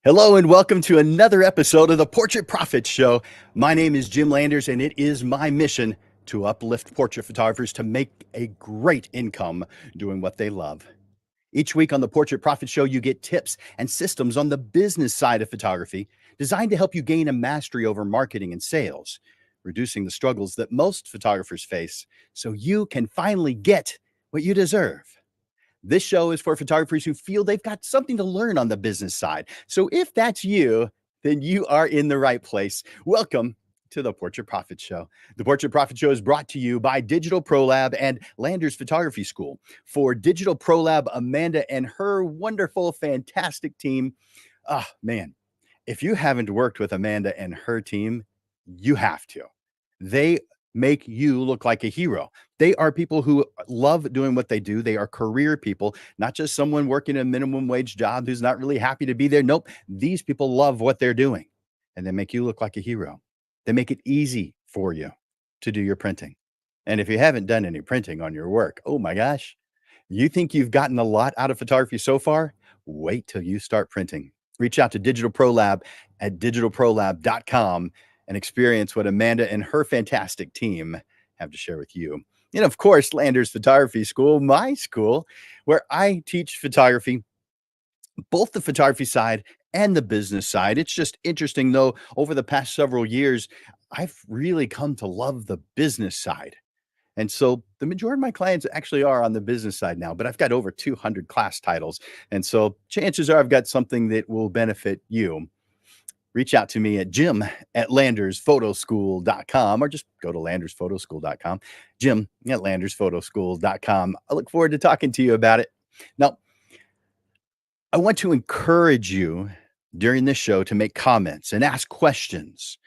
Hello and welcome to another episode of the Portrait Profit Show. My name is Jim Landers, and it is my mission to uplift portrait photographers to make a great income doing what they love. Each week on the Portrait Profit Show, you get tips and systems on the business side of photography designed to help you gain a mastery over marketing and sales, reducing the struggles that most photographers face so you can finally get what you deserve. This show is for photographers who feel they've got something to learn on the business side. So if that's you, then you are in the right place. Welcome to the Portrait Profit Show. The Portrait Profit Show is brought to you by Digital Pro Lab and Landers Photography School. For Digital Pro Lab, Amanda and her wonderful, fantastic team. Man, if you haven't worked with Amanda and her team, you have to. They make you look like a hero. They are people who love doing what they do. They are career people, not just someone working a minimum wage job who's not really happy to be there. Nope. These people love what they're doing and they make you look like a hero. They make it easy for you to do your printing. And if you haven't done any printing on your work, oh my gosh, you think you've gotten a lot out of photography so far? Wait till you start printing. Reach out to Digital Pro Lab at digitalprolab.com and experience what Amanda and her fantastic team have to share with you. And of course, Landers Photography School, my school, where I teach photography, both the photography side and the business side. It's just interesting, though, over the past several years, I've really come to love the business side. And so the majority of my clients actually are on the business side now, but I've got over 200 class titles. And so chances are I've got something that will benefit you. Reach out to me at Jim at landersphotoschool.com or just go to landersphotoschool.com. Jim at landersphotoschool.com. I look forward to talking to you about it. Now, I want to encourage you during this show to make comments and ask questions.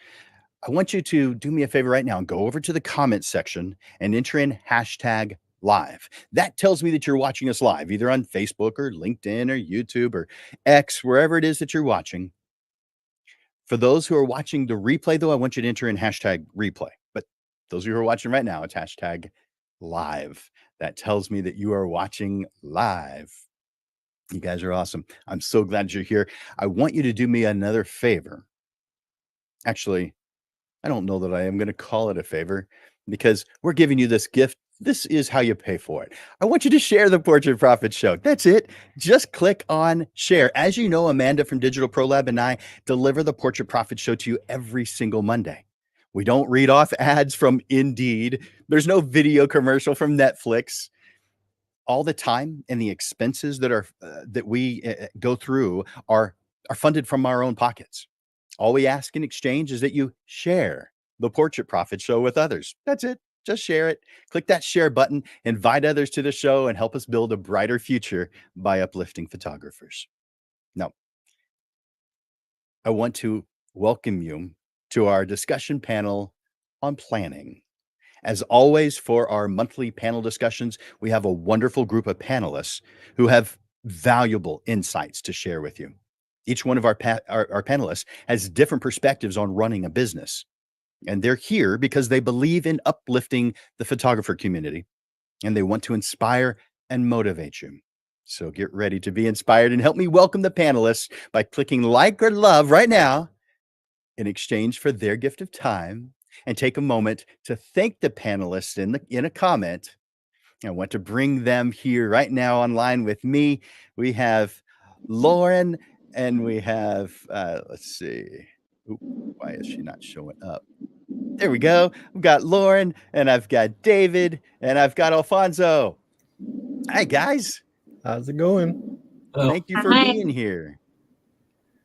I want you to do me a favor right now and go over to the comment section and enter in hashtag live. That tells me that you're watching us live, either on Facebook or LinkedIn or YouTube or X, wherever it is that you're watching. For those who are watching the replay, though, I want you to enter in hashtag replay. But those of you who are watching right now, it's hashtag live. That tells me that you are watching live. You guys are awesome. I'm so glad you're here. I want you to do me another favor. Actually, I don't know that I am going to call it a favor because we're giving you this gift. This is how you pay for it. I want you to share the Portrait Profit Show. That's it. Just click on share. As you know, Amanda from Digital Pro Lab and I deliver the Portrait Profit Show to you every single Monday. We don't read off ads from Indeed. There's no video commercial from Netflix. All the time and the expenses that we go through are funded from our own pockets. All we ask in exchange is that you share the Portrait Profit Show with others. That's it. Just share it. Click that share button, invite others to the show, and help us build a brighter future by uplifting photographers. Now, I want to welcome you to our discussion panel on planning. As always, for our monthly panel discussions, we have a wonderful group of panelists who have valuable insights to share with you. Each one of our panelists has different perspectives on running a business. And they're here because they believe in uplifting the photographer community and they want to inspire and motivate you. So get ready to be inspired and help me welcome the panelists by clicking like or love right now in exchange for their gift of time, and take a moment to thank the panelists in a comment. I want to bring them here right now online with me. We have Lauren and we have, let's see. Oop, why is she not showing up? There we go. I've got Lauren and I've got David and I've got Alfonso. Hi, guys. How's it going? Thank you for being here.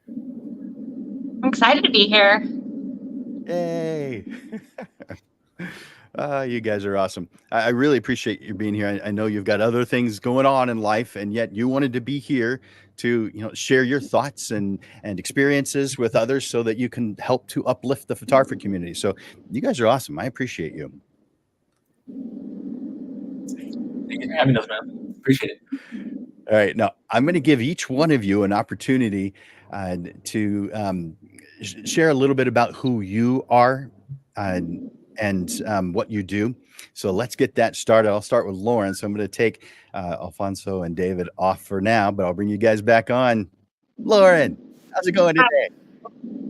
I'm excited to be here. Yay. You guys are awesome. I really appreciate you being here. I know you've got other things going on in life, and yet you wanted to be here to, share your thoughts and experiences with others so that you can help to uplift the photography community. So you guys are awesome. I appreciate you. Thank you for having us, man. Appreciate it. All right. Now, I'm going to give each one of you an opportunity to share a little bit about who you are and what you do. So let's get that started. I'll start with Lauren. So I'm going to take Alfonso and David off for now, but I'll bring you guys back on. Lauren. How's it going today?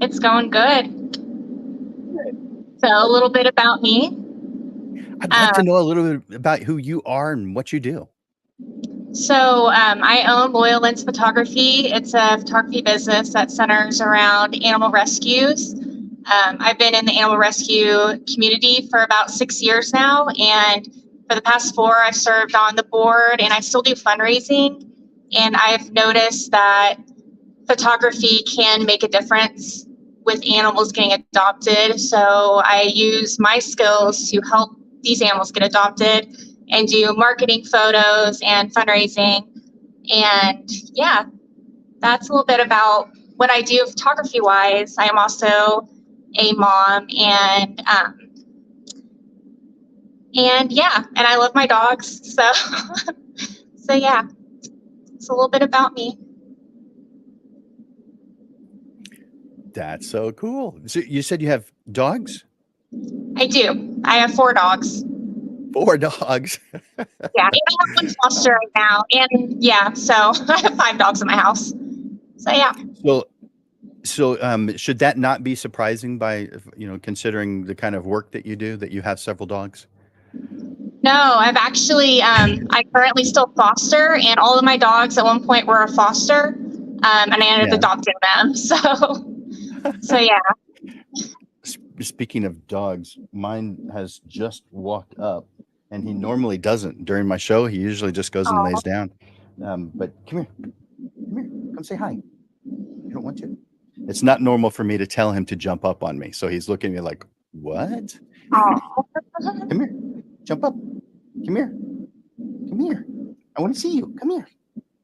It's going good. So a little bit about me. I'd like to know a little bit about who you are and what you do. I own Loyal Lens Photography. It's a photography business that centers around animal rescues. I've been in the animal rescue community for about 6 years now, and for the past 4, I've served on the board, and I still do fundraising. And I've noticed that photography can make a difference with animals getting adopted. So I use my skills to help these animals get adopted and do marketing photos and fundraising. And yeah, that's a little bit about what I do photography wise. I am also a mom and yeah, and I love my dogs. So yeah, it's a little bit about me. That's so cool. So you said you have dogs? I do. I have 4 dogs. 4 dogs. Yeah, and I have 1 foster right now. And yeah, so I have 5 dogs in my house. So yeah. So should that not be surprising by, considering the kind of work that you do, that you have several dogs? No, I've actually, I currently still foster, and all of my dogs at one point were a foster, and I ended up adopting them. So yeah. Speaking of dogs, mine has just walked up, and he normally doesn't during my show. He usually just goes and lays down. But come here, come say hi. You don't want to? It's not normal for me to tell him to jump up on me. So he's looking at me like, what? Come here, jump up. Come here. I want to see you. Come here.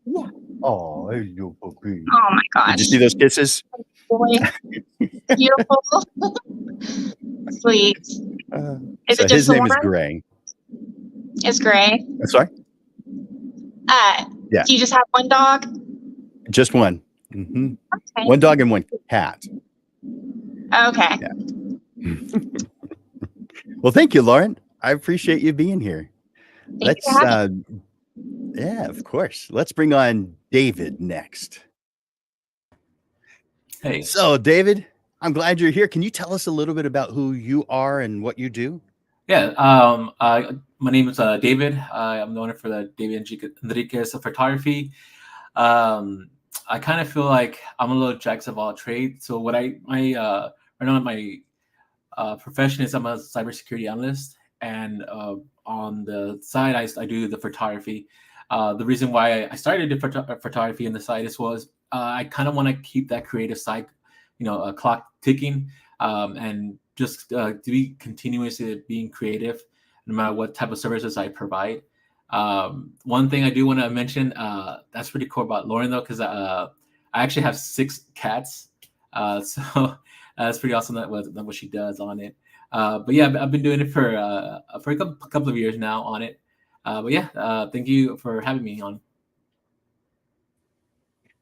Yeah. Oh, hello, puppy. Oh my gosh. Did you see those kisses? Boy. Beautiful. Sweet. Is it just his name is one? Gray. Is Gray? Sorry? Yeah. Do you just have 1 dog? Just one. Mm-hmm. Okay. 1 dog and 1 cat. Okay. Yeah. Well, thank you, Lauren. I appreciate you being here. Yeah, of course. Let's bring on David next. Hey. So, David, I'm glad you're here. Can you tell us a little bit about who you are and what you do? Yeah. My name is David. I'm the owner for the David Enriquez Photography. I kind of feel like I'm a little jack of all trades. So right now my profession is I'm a cybersecurity analyst, and on the side I do the photography. The reason why I started the photography on the side was I kind of want to keep that creative side, a clock ticking, and just to be continuously being creative, no matter what type of services I provide. One thing I do want to mention that's pretty cool about Lauren though, because I actually have 6 cats, so that's pretty awesome that what she does on it. But yeah, I've been doing it for a couple of years now on it. But yeah, thank you for having me on.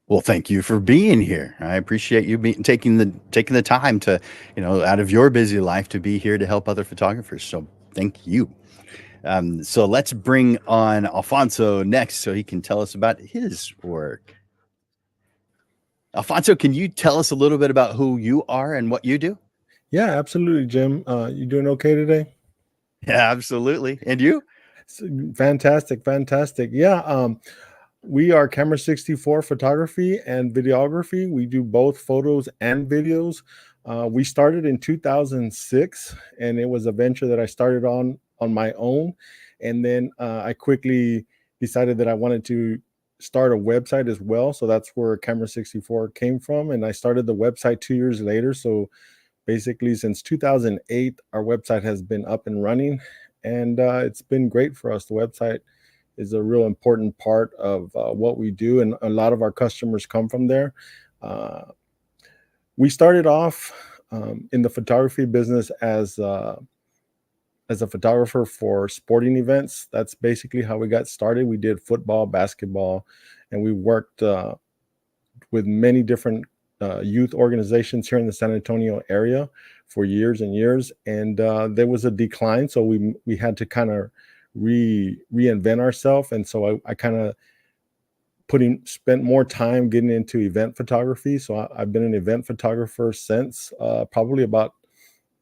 Well, thank you for being here. I appreciate you taking the time to, out of your busy life to be here to help other photographers. So thank you. So let's bring on Alfonso next so he can tell us about his work. Alfonso, can you tell us a little bit about who you are and what you do? Yeah, absolutely, Jim. You doing okay today? Yeah, absolutely. And you? Fantastic. Yeah. We are Camera 64 photography and videography. We do both photos and videos. We started in 2006, and it was a venture that I started on my own. And then I quickly decided that I wanted to start a website as well. So that's where Camera 64 came from. And I started the website 2 years later. So basically, since 2008, our website has been up and running, and it's been great for us. The website is a real important part of what we do, and a lot of our customers come from there. We started off in the photography business as a photographer for sporting events. That's basically how we got started. We did football, basketball, and we worked with many different youth organizations here in the San Antonio area for years and years. And there was a decline, so we had to kind of reinvent ourselves. And so I kind of spent more time getting into event photography. So I've been an event photographer since probably about,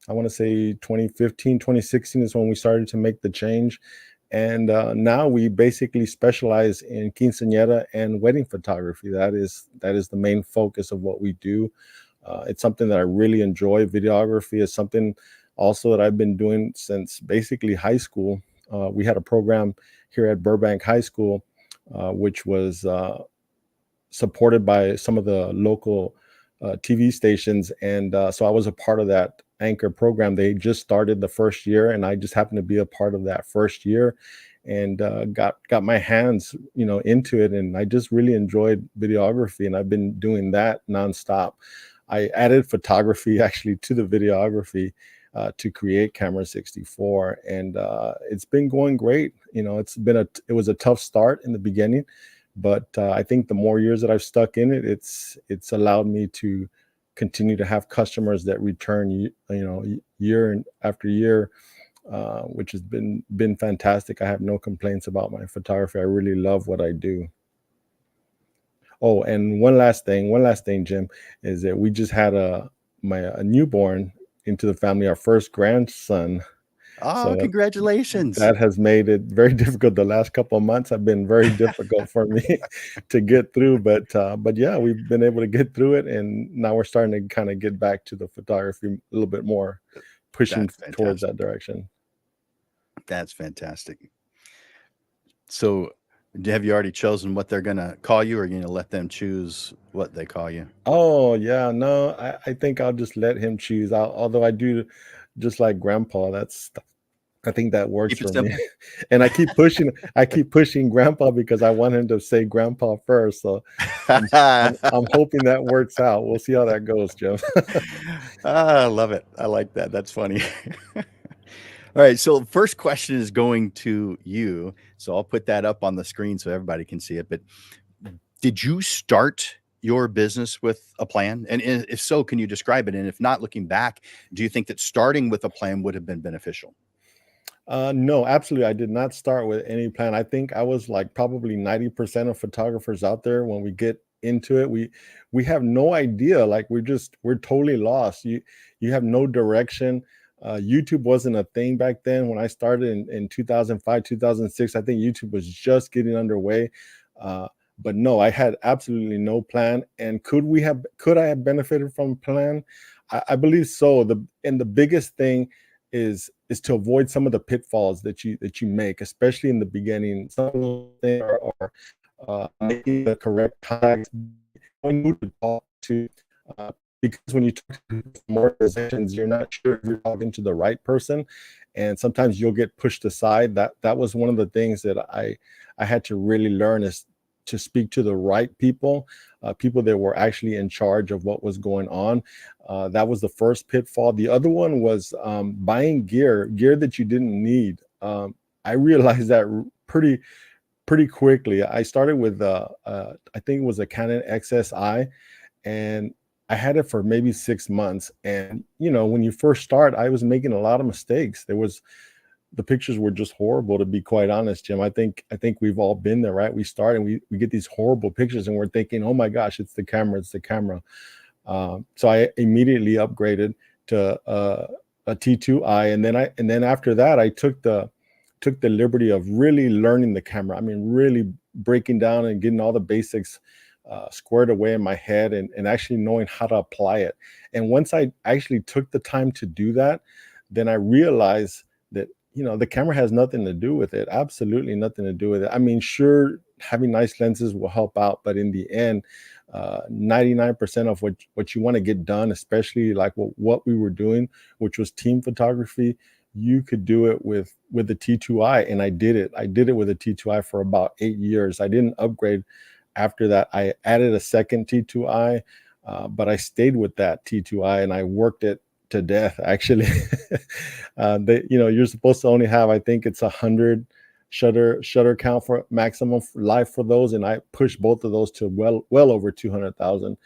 I want to say 2015, 2016 is when we started to make the change. And now we basically specialize in quinceañera and wedding photography. That is the main focus of what we do. It's something that I really enjoy. Videography is something also that I've been doing since basically high school. We had a program here at Burbank High School, which was supported by some of the local TV stations. And so I was a part of that anchor program. They just started the first year, and I just happened to be a part of that first year, and got my hands, into it. And I just really enjoyed videography, and I've been doing that nonstop. I added photography actually to the videography to create Camera 64, and it's been going great. It was a tough start in the beginning, but I think the more years that I've stuck in it, it's allowed me to continue to have customers that return, year after year, which has been fantastic. I have no complaints about my photography. I really love what I do. Oh, and one last thing, Jim, is that we just had a newborn into the family, our first grandson. Oh, So congratulations. That has made it very difficult. The last couple of months have been very difficult for me to get through. But yeah, we've been able to get through it. And now we're starting to kind of get back to the photography a little bit more, pushing towards that direction. That's fantastic. So have you already chosen what they're going to call you, or are you going to let them choose what they call you? Oh, yeah. No, I think I'll just let him choose. Although I do just like Grandpa. I think that works for me. And I keep pushing Grandpa because I want him to say Grandpa first. So I'm hoping that works out. We'll see how that goes, Joe. I love it. I like that. That's funny. All right. So first question is going to you. So I'll put that up on the screen so everybody can see it. But did you start your business with a plan? And if so, can you describe it? And if not, looking back, do you think that starting with a plan would have been beneficial? No, absolutely. I did not start with any plan. I think I was like probably 90% of photographers out there. When we get into it, we have no idea. Like we're totally lost. You have no direction. YouTube wasn't a thing back then. When I started in 2005, 2006, I think YouTube was just getting underway. But no, I had absolutely no plan. And could I have benefited from a plan? I believe so. The biggest thing is to avoid some of the pitfalls that you make, especially in the beginning. Some of those things are making the correct contacts, when you talk to, because when you talk to more organizations, you're not sure if you're talking to the right person, and sometimes you'll get pushed aside. That was one of the things that I had to really learn, is to speak to the right people, people that were actually in charge of what was going on. That was the first pitfall. The other one was buying gear that you didn't need. I realized that pretty quickly. I started with I think it was a Canon XSI, and I had it for maybe 6 months. And when you first start, I was making a lot of mistakes. The pictures were just horrible, to be quite honest, Jim. I think we've all been there, right? We start and we get these horrible pictures, and we're thinking, oh my gosh, it's the camera. So I immediately upgraded to a T2i, and then after that, I took the liberty of really learning the camera. I mean, really breaking down and getting all the basics squared away in my head, and actually knowing how to apply it. And once I actually took the time to do that, then I realized that the camera has nothing to do with it. Absolutely nothing to do with it. I mean, sure, having nice lenses will help out, but in the end, 99% of what you want to get done, especially like what we were doing, which was team photography, you could do it with the T2i. And I did it with a T2i for about 8 years. I didn't upgrade after that. I added a second T2i, but I stayed with that T2i, and I worked it to death, actually. You're supposed to only have, I think it's 100 shutter count for maximum life for those, and I pushed both of those to well over 200,000,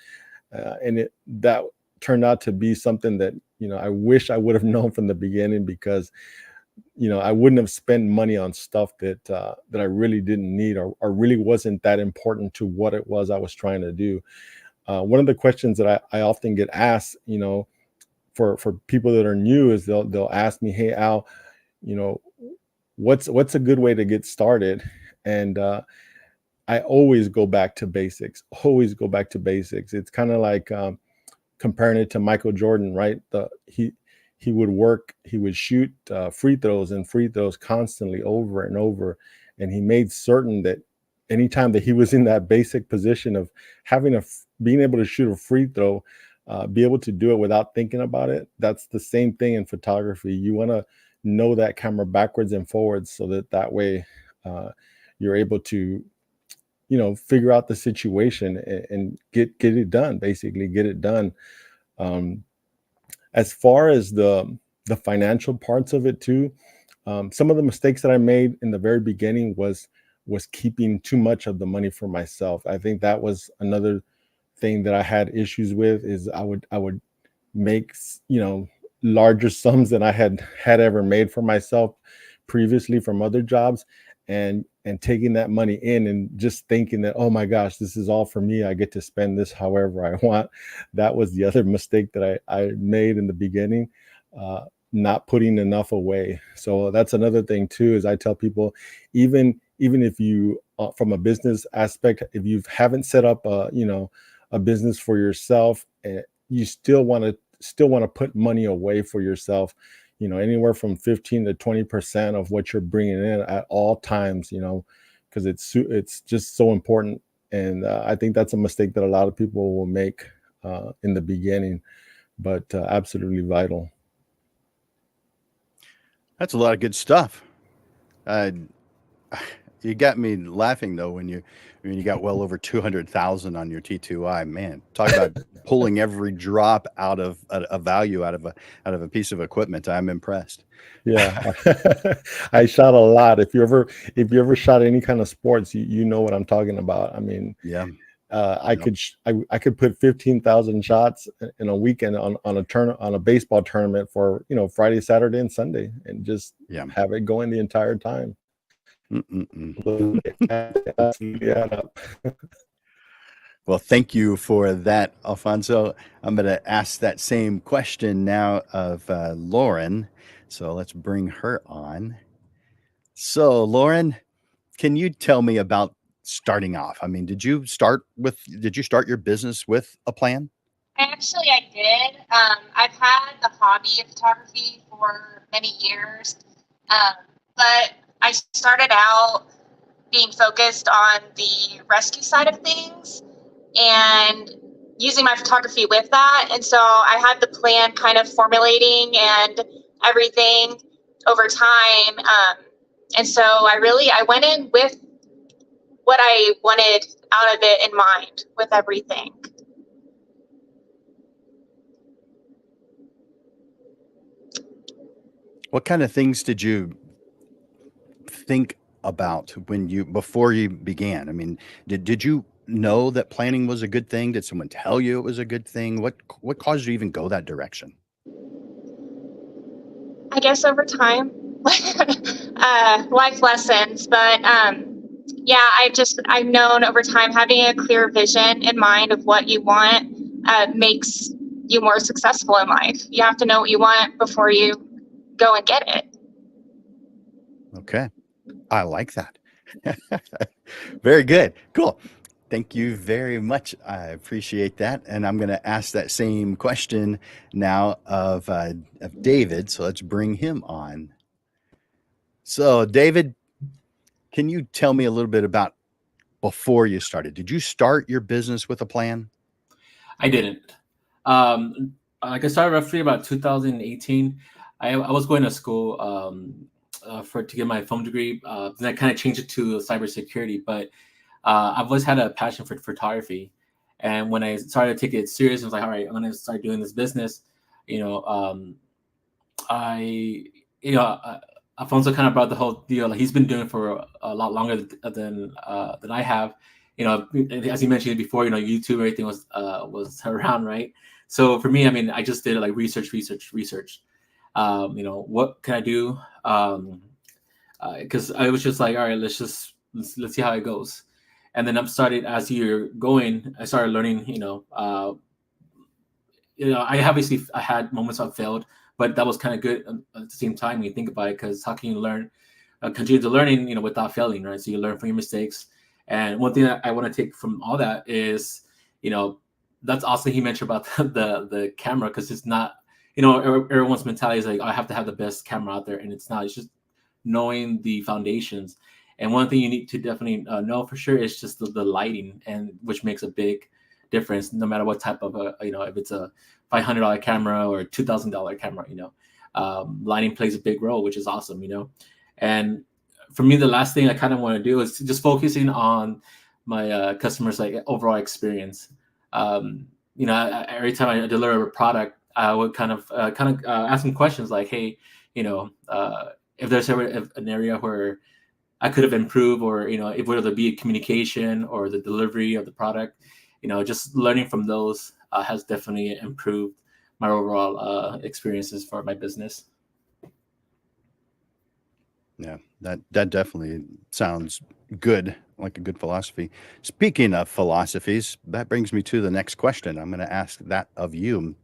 and that turned out to be something that I wish I would have known from the beginning, because I wouldn't have spent money on stuff that I really didn't need, or really wasn't that important to what it was I was trying to do. One of the questions that I often get asked, for people that are new, is they'll ask me, "Hey, Al, what's a good way to get started?" And I always go back to basics. Always go back to basics. It's kind of like comparing it to Michael Jordan, right? He would work, he would shoot free throws constantly over and over, and he made certain that anytime that he was in that basic position of being able to shoot a free throw, be able to do it without thinking about it. That's the same thing in photography. You want to know that camera backwards and forwards, so that way you're able to figure out the situation and get it done. Basically get it done. As far as the financial parts of it too, some of the mistakes that I made in the very beginning was keeping too much of the money for myself. I think that was another thing that I had issues with, is I would make larger sums than I had ever made for myself previously from other jobs, and taking that money in and just thinking that, oh my gosh, this is all for me, I get to spend this however I want. That was the other mistake that I made in the beginning, not putting enough away. So that's another thing too, is I tell people, even if you from a business aspect, if you haven't set up a business for yourself, you still want to put money away for yourself, anywhere from 15 to 20% of what you're bringing in at all times, because it's just so important. And I think that's a mistake that a lot of people will make in the beginning, but absolutely vital. That's a lot of good stuff. You got me laughing though when you got well over 200,000 on your T2i. Man, talk about pulling every drop out of a value out of a piece of equipment. I'm impressed. Yeah, I shot a lot. If you ever shot any kind of sports, you know what I'm talking about. I mean, yeah. I could put 15,000 shots in a weekend on a baseball tournament for Friday, Saturday, and Sunday, and just have it going the entire time. Well, thank you for that, Alfonso. I'm going to ask that same question now of Lauren. So let's bring her on. So, Lauren, can you tell me about starting off? I mean, did you start your business with a plan? I did. I've had the hobby of photography for many years, but I started out being focused on the rescue side of things and using my photography with that. And so I had the plan kind of formulating and everything over time. And so I went in with what I wanted out of it in mind with everything. What kind of things did you think about before you began? I mean, did you know that planning was a good thing? Did someone tell you it was a good thing? What caused you to even go that direction? I guess over time, life lessons, but I've known over time having a clear vision in mind of what you want makes you more successful in life. You have to know what you want before you go and get it. Okay. I like that. Very good. Cool. Thank you very much. I appreciate that. And I'm going to ask that same question now of David. So let's bring him on. So, David, can you tell me a little bit about before you started? Did you start your business with a plan? I didn't. Like I started roughly about 2018. I was going to school to get my film degree. Then I kind of changed it to cybersecurity, but I've always had a passion for photography. And when I started to take it serious, I was like, all right, I'm going to start doing this business. Alfonso kind of brought the whole deal. Like, he's been doing it for a lot longer than I have. As you mentioned before, YouTube, everything was around, right? So for me, I mean, I just did like research. You know, what can I do? Because I was just like, all right, let's see how it goes. And then I started, as you're going, I started learning. I had moments I failed, but that was kind of good at the same time when you think about it, because how can you learn, continue to learning, without failing, right? So you learn from your mistakes. And one thing that I want to take from all that is, that's awesome. He mentioned about the camera, because it's not, everyone's mentality is like, I have to have the best camera out there, and it's not. It's just knowing the foundations. And one thing you need to definitely know for sure is just the lighting, and which makes a big difference, no matter what type of if it's a $500 camera or a $2,000 camera. Lighting plays a big role, which is awesome. And for me, the last thing I kind of want to do is just focusing on my customers' like overall experience. Every time I deliver a product, I would kind of ask them questions like, hey, if there's ever an area where I could have improved, or if whether it be communication or the delivery of the product, just learning from those has definitely improved my overall experiences for my business. Yeah, that definitely sounds good, like a good philosophy. Speaking of philosophies, that brings me to the next question. I'm going to ask that of you.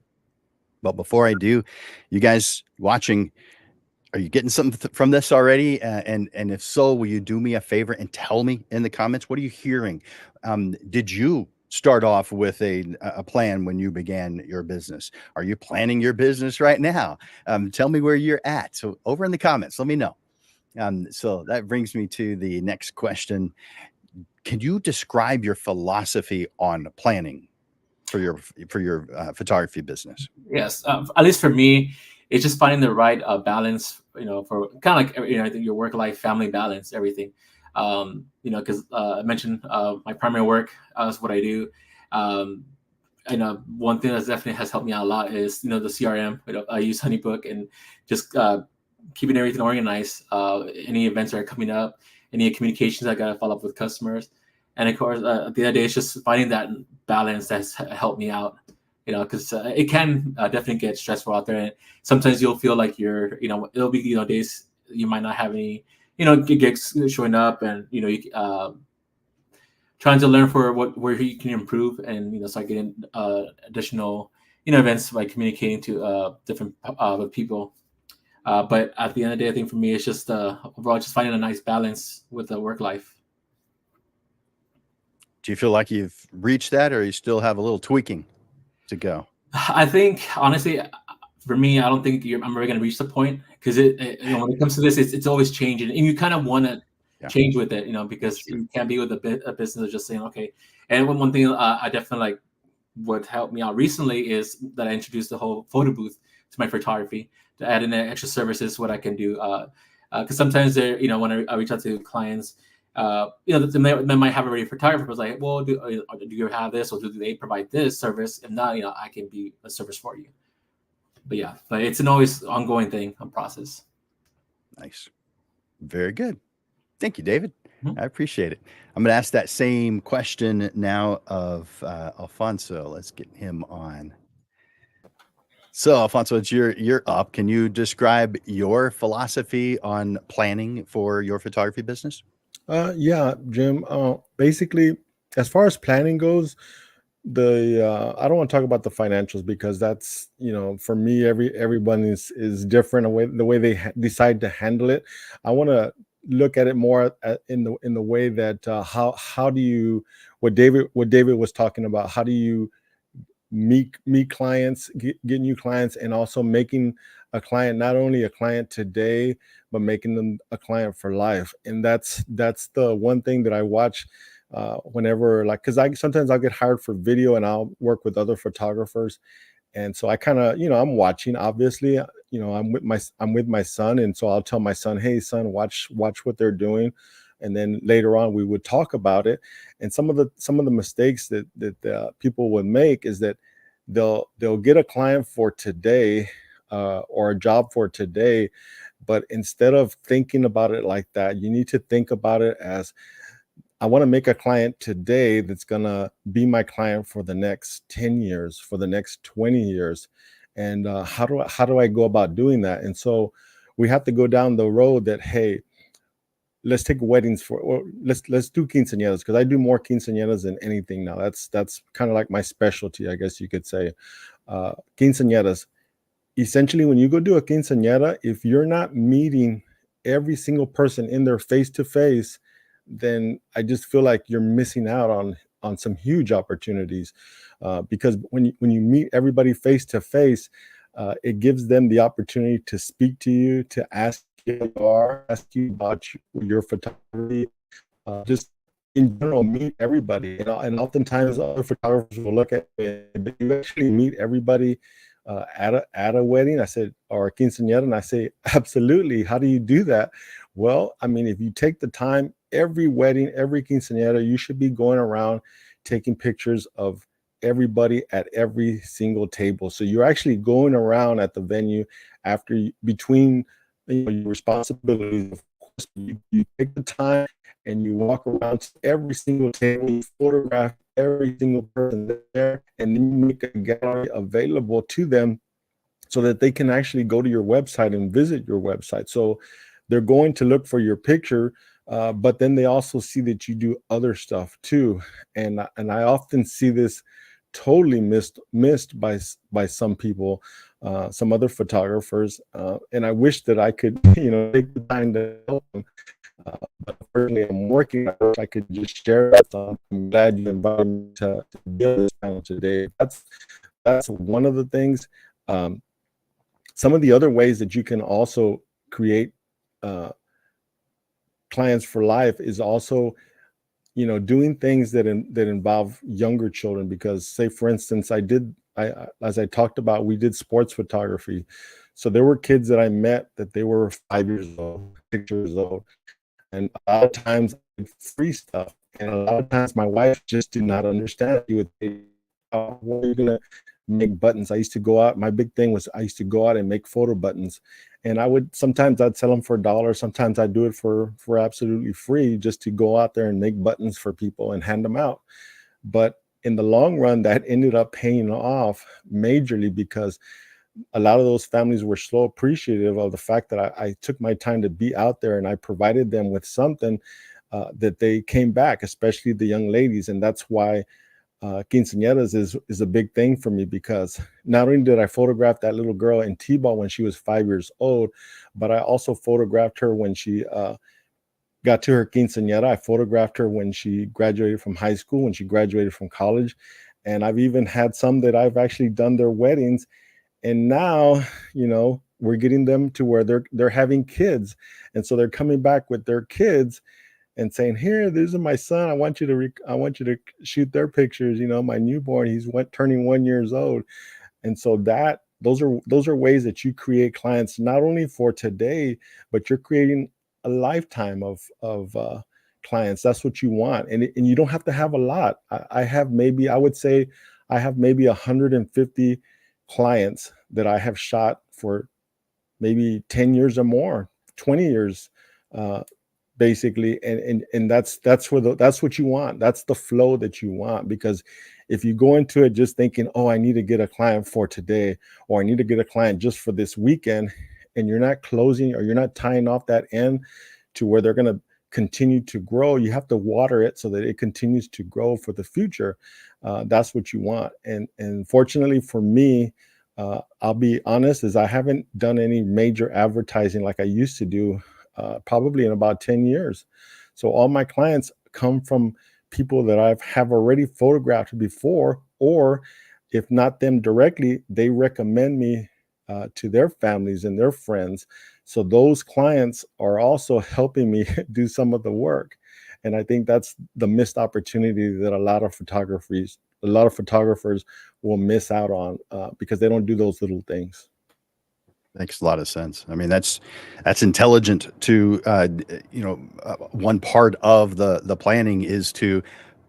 But before I do, you guys watching, are you getting something from this already? And if so, will you do me a favor and tell me in the comments, what are you hearing? Did you start off with a plan when you began your business? Are you planning your business right now? Tell me where you're at. So over in the comments, let me know. So that brings me to the next question. Can you describe your philosophy on planning for your photography business? Yes, at least for me, it's just finding the right balance, for kind of like, I think your work-life, family balance, everything. Because I mentioned my primary work is what I do. One thing that definitely has helped me out a lot is, the CRM. I use HoneyBook, and just keeping everything organized. Any events that are coming up, any communications I got to follow up with customers. And of course, at the end of the day, it's just finding that balance that's helped me out. Because it can definitely get stressful out there. And sometimes you'll feel like it'll be, days you might not have any, gigs showing up, and, trying to learn for where you can improve, and, start getting additional, events by communicating to different people. But at the end of the day, I think for me, it's just overall just finding a nice balance with the work life. Do you feel like you've reached that, or you still have a little tweaking to go? I think, honestly, for me, I don't think I'm ever going to reach the point, because when it comes to this, it's always changing, and you kind of want to change with it, because you can't be with a business of just saying, okay. And one thing I definitely like, what helped me out recently is that I introduced the whole photo booth to my photography, to add in extra services, what I can do. Because sometimes when I reach out to clients, they might have already a photographer, but like, well, do you have this, or do they provide this service? If not, I can be a service for you. But it's an always ongoing thing, a process. Nice. Very good. Thank you, David. I appreciate it. I'm going to ask that same question now of Alfonso. Let's get him on. So, Alfonso, it's you're up. Can you describe your philosophy on planning for your photography business? Yeah, Jim. Basically, as far as planning goes, I don't want to talk about the financials, because that's, for me, everyone is different the way they decide to handle it. I want to look at it more in the way that how do you, what David was talking about, how do you meet clients, get new clients, and also making a client not only a client today, but making them a client for life. And that's the one thing that I watch whenever, like, because sometimes I'll get hired for video, and I'll work with other photographers, and so I kind of, I'm watching, obviously, I'm with my son, and so I'll tell my son, hey son, watch what they're doing. And then later on we would talk about it. And some of the mistakes that people would make is that they'll get a client for today, or a job for today, but instead of thinking about it like that, you need to think about it as, I want to make a client today that's going to be my client for the next 10 years, for the next 20 years. And how do I go about doing that? And so we have to go down the road that, hey, let's take weddings or let's do quinceañeras, because I do more quinceañeras than anything now. That's kind of like my specialty, I guess you could say. Quinceañeras. Essentially, when you go do a quinceañera, if you're not meeting every single person in there face to face, then I just feel like you're missing out on some huge opportunities. Because when you meet everybody face to face, it gives them the opportunity to speak to you, to ask you who you are, ask you about your photography, just in general, meet everybody. And oftentimes other photographers will look at it, but you actually meet everybody at a wedding. I said, or a quinceañera, and I say, absolutely. How do you do that? Well, I mean, if you take the time, every wedding, every quinceañera, you should be going around taking pictures of everybody at every single table. So you're actually going around at the venue between your responsibilities. Of course, you take the time and you walk around to every single table, you photograph every single person there, and then you make a gallery available to them so that they can actually go to your website and visit your website. So they're going to look for your picture, but then they also see that you do other stuff too. And I often see this totally missed by some people, some other photographers, and I wish that I could take the time to help them. But currently I'm working. I wish I could just share that. So I'm glad you invited me to be on this panel today. That's one of the things. Some of the other ways that you can also create clients for life is also, doing things that involve younger children. Because, say for instance, as I talked about, we did sports photography. So there were kids that I met that they were 5 years old, 6 years old. And a lot of times free stuff. And a lot of times my wife just did not understand. She would say, "Oh, what are you gonna make buttons?" I used to go out. My big thing was I used to go out and make photo buttons. And sometimes I'd sell them for $1. Sometimes I'd do it for absolutely free, just to go out there and make buttons for people and hand them out. But in the long run, that ended up paying off majorly, because a lot of those families were so appreciative of the fact that I took my time to be out there and I provided them with something that they came back, especially the young ladies. And that's why quinceañeras is a big thing for me, because not only did I photograph that little girl in T-ball when she was 5 years old, but I also photographed her when she got to her quinceañera. I photographed her when she graduated from high school, when she graduated from college. And I've even had some that I've actually done their weddings. And now, we're getting them to where they're having kids. And so they're coming back with their kids and saying, "Here, these are my son. I want you to shoot their pictures. My newborn, he's turning 1 year old." And so those are ways that you create clients, not only for today, but you're creating a lifetime of clients. That's what you want. And you don't have to have a lot. I would say I have maybe 150 clients that I have shot for maybe 10 years or more, 20 years, basically. And that's what you want. That's the flow that you want. Because if you go into it just thinking, "Oh, I need to get a client for today," or "I need to get a client just for this weekend," and you're not closing, or you're not tying off that end to where they're going to continue to grow, you have to water it so that it continues to grow for the future. That's what you want. And fortunately for me, I'll be honest, is I haven't done any major advertising like I used to do, probably in about 10 years. So all my clients come from people that I have already photographed before, or if not them directly, they recommend me to their families and their friends. So those clients are also helping me do some of the work. And I think that's the missed opportunity that a lot of photographers will miss out on, because they don't do those little things. Makes a lot of sense. I mean, that's intelligent to, one part of the planning is to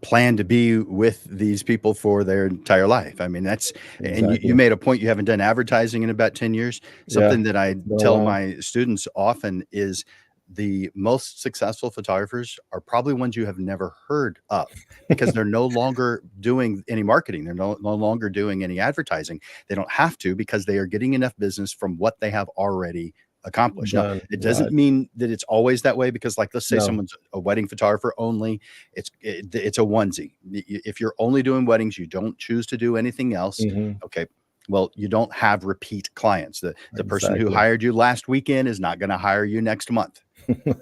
plan to be with these people for their entire life. I mean, that's, and you made a point, you haven't done advertising in about 10 years. Something that I tell my students often is the most successful photographers are probably ones you have never heard of, because they're no longer doing any marketing. They're no longer doing any advertising. They don't have to, because they are getting enough business from what they have already accomplished. Now, it doesn't mean that it's always that way, because like, let's say someone's a wedding photographer only, it's a onesie. If you're only doing weddings, you don't choose to do anything else. Okay, well, you don't have repeat clients. The person who hired you last weekend is not going to hire you next month. Unless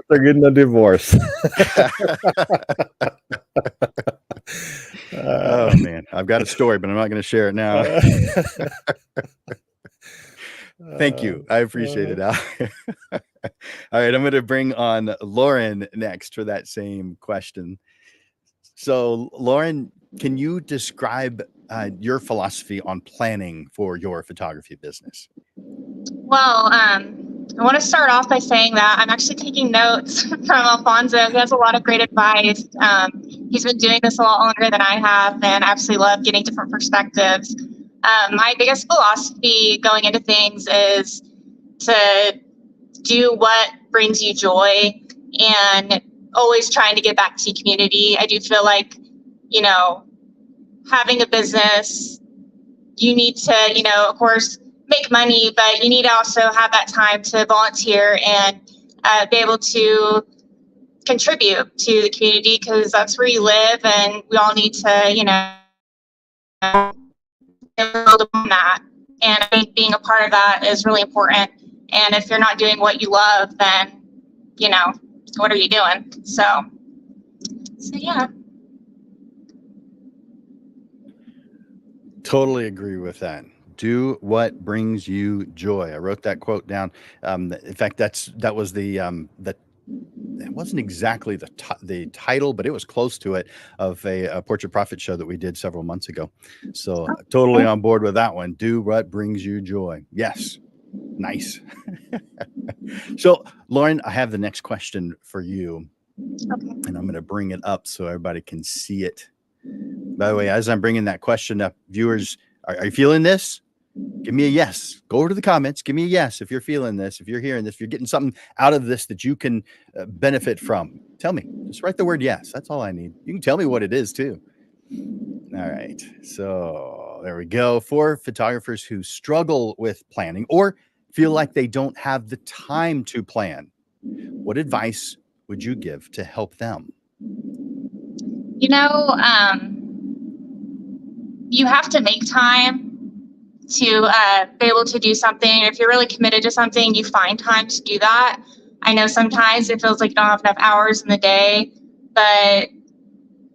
they're getting a divorce. Oh man, I've got a story, but I'm not going to share it now. Thank you. I appreciate it, Al. All right, I'm going to bring on Lauren next for that same question. So, Lauren, can you describe your philosophy on planning for your photography business? Well, I want to start off by saying that I'm actually taking notes from Alfonso. He has a lot of great advice. He's been doing this a lot longer than I have, and I absolutely love getting different perspectives. My biggest philosophy going into things is to do what brings you joy, and always trying to get back to your community. I do feel like, you know, having a business, you need to, of course, make money, but you need to also have that time to volunteer and be able to contribute to the community, because that's where you live, and we all need to, build upon that. And I think being a part of that is really important. And if you're not doing what you love, then, what are you doing? So yeah. Totally agree with that. Do what brings you joy. I wrote that quote down. In fact, that was it wasn't exactly the title, but it was close to it, of a Portrait Profit show that we did several months ago. So totally on board with that one. Do what brings you joy. Yes. Nice. So, Lauren, I have the next question for you. Okay. And I'm going to bring it up so everybody can see it. By the way, as I'm bringing that question up, viewers, are you feeling this? Give me a yes. Go over to the comments. Give me a yes if you're feeling this, if you're hearing this, if you're getting something out of this that you can benefit from. Tell me. Just write the word yes. That's all I need. You can tell me what it is too. All right. So there we go. For photographers who struggle with planning or feel like they don't have the time to plan, what advice would you give to help them? You have to make time to be able to do something. If you're really committed to something, you find time to do that. I know sometimes it feels like you don't have enough hours in the day, but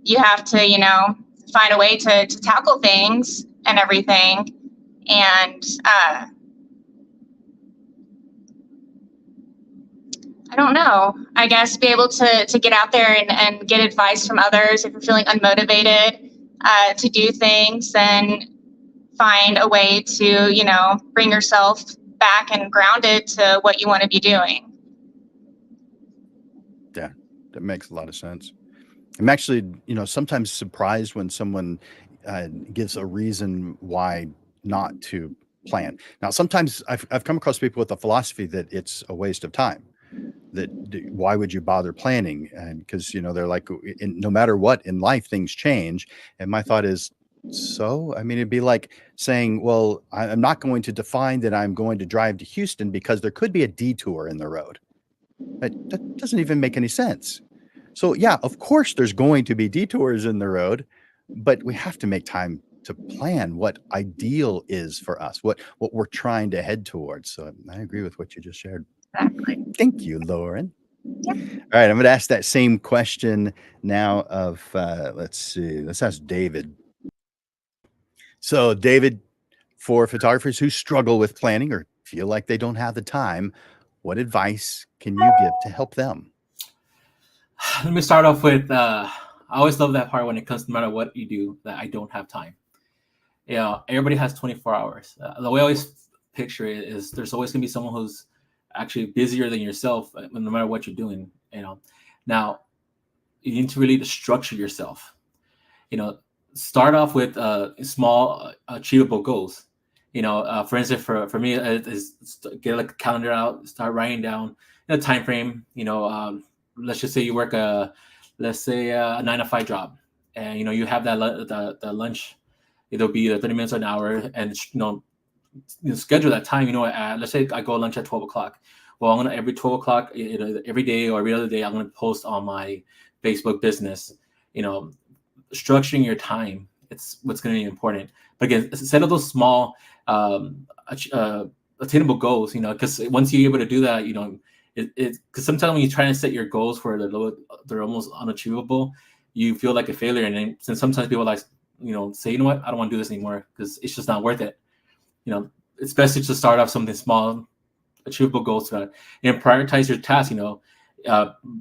you have to, find a way to tackle things and everything. And I don't know, I guess be able to get out there and get advice from others. If you're feeling unmotivated to do things, then find a way to, bring yourself back and grounded to what you want to be doing. Yeah, that makes a lot of sense. I'm actually, sometimes surprised when someone gives a reason why not to plan. Now, sometimes I've come across people with the philosophy that it's a waste of time. That why would you bother planning? And because they're like, no matter what in life, things change. And my thought is, it'd be like saying, well, I'm not going to define that I'm going to drive to Houston because there could be a detour in the road. That doesn't even make any sense. So yeah, of course there's going to be detours in the road, but we have to make time to plan what ideal is for us, what we're trying to head towards. So I agree with what you just shared. Exactly. Thank you, Lauren. Yeah. All right, I'm going to ask that same question now of, let's ask David. So David, for photographers who struggle with planning or feel like they don't have the time, what advice can you give to help them? Let me start off with, I always love that part when it comes to no matter what you do, that I don't have time. Everybody has 24 hours. The way I always picture it is there's always going to be someone who's actually busier than yourself, no matter what you're doing. Now you need to really structure yourself. Start off with small, achievable goals. For instance, for me, is get like a calendar out, start writing down, a time frame. Let's just say you work a 9 to 5 job, and you have that the lunch. It'll be 30 minutes or an hour, and schedule that time. Let's say I go lunch at 12 o'clock. Well, I'm gonna every 12 o'clock, every day or every other day, I'm gonna post on my Facebook business. Structuring your time, it's what's going to be important. But again, set up those small attainable goals, because once you're able to do that, because sometimes when you try to set your goals for they're almost unachievable, you feel like a failure. And then sometimes people say, I don't want to do this anymore because it's just not worth it. It's best to just start off something small, achievable goals, and prioritize your tasks.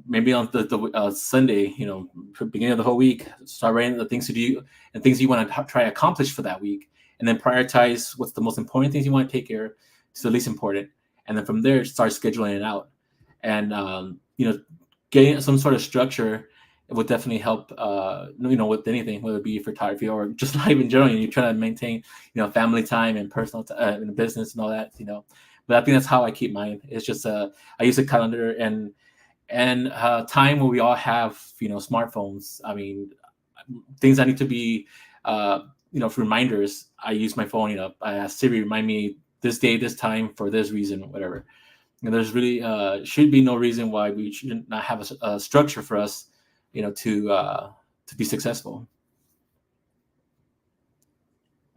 Maybe on the Sunday, beginning of the whole week, start writing the things to do and things you want to try to accomplish for that week, and then prioritize what's the most important things you want to take care of to the least important, and then from there start scheduling it out. And getting some sort of structure would definitely help. With anything, whether it be photography or just life in general. You're trying to maintain, family time and personal and business and all that. But I think that's how I keep mine. It's just I use a calendar and time where we all have smartphones. I mean, things that need to be for reminders. I use my phone. I ask Siri, remind me this day, this time, for this reason, or whatever. And there's really should be no reason why we should not have a structure for us, to be successful.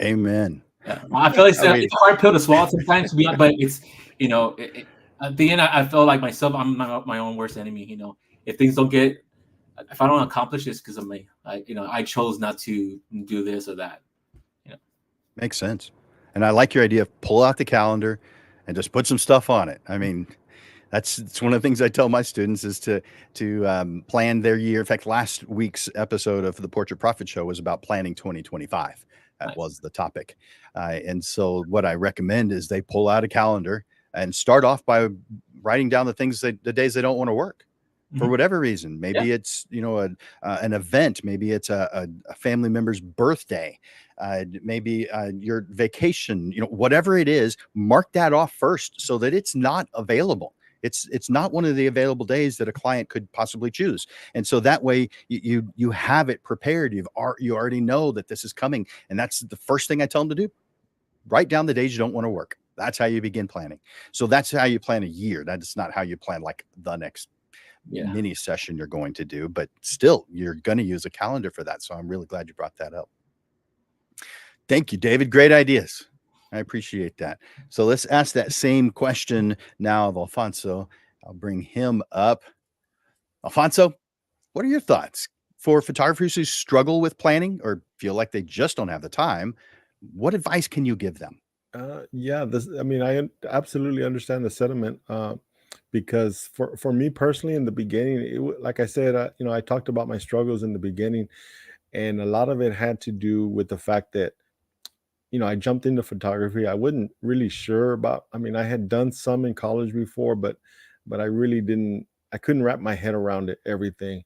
Amen. Yeah. I feel like it's a hard pill to swallow sometimes, but it's at the end, I feel like myself, I'm my own worst enemy. If things don't get, if I don't accomplish this because of me, I chose not to do this or that. Makes sense. And I like your idea of pull out the calendar and just put some stuff on it. I mean, it's one of the things I tell my students is to plan their year. In fact, last week's episode of the Portrait Profit Show was about planning 2025. That was the topic. And so what I recommend is they pull out a calendar and start off by writing down the days they don't want to work for whatever reason. Maybe it's, an event. Maybe it's a family member's birthday. Maybe your vacation, whatever it is, mark that off first so that it's not available. It's not one of the available days that a client could possibly choose. And so that way you have it prepared. You already know that this is coming. And that's the first thing I tell them to do. Write down the days you don't want to work. That's how you begin planning. So that's how you plan a year. That's not how you plan like the next mini session you're going to do, but still you're going to use a calendar for that. So I'm really glad you brought that up. Thank you, David. Great ideas. I appreciate that. So let's ask that same question now of Alfonso. I'll bring him up. Alfonso, what are your thoughts for photographers who struggle with planning or feel like they just don't have the time? What advice can you give them? I absolutely understand the sentiment, because for me personally, in the beginning, like I said, I talked about my struggles in the beginning, and a lot of it had to do with the fact that, I jumped into photography. I wasn't really sure about, I had done some in college before, but I really couldn't wrap my head around everything.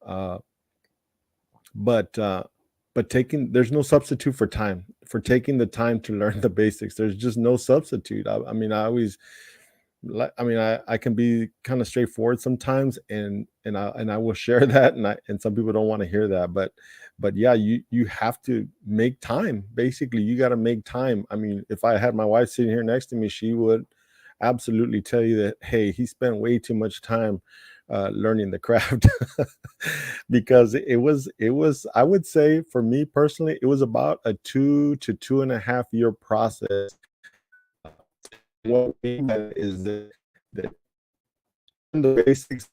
But there's no substitute for time, for taking the time to learn the basics. There's just no substitute. I can be kind of straightforward sometimes, and I will share that, and some people don't want to hear that, but yeah, you have to make time. Basically, you got to make time. If I had my wife sitting here next to me, she would absolutely tell you that, hey, he spent way too much time learning the craft. Because it was, I would say, for me personally, it was about a 2 to 2.5 year process. What I mean by that is that the basics,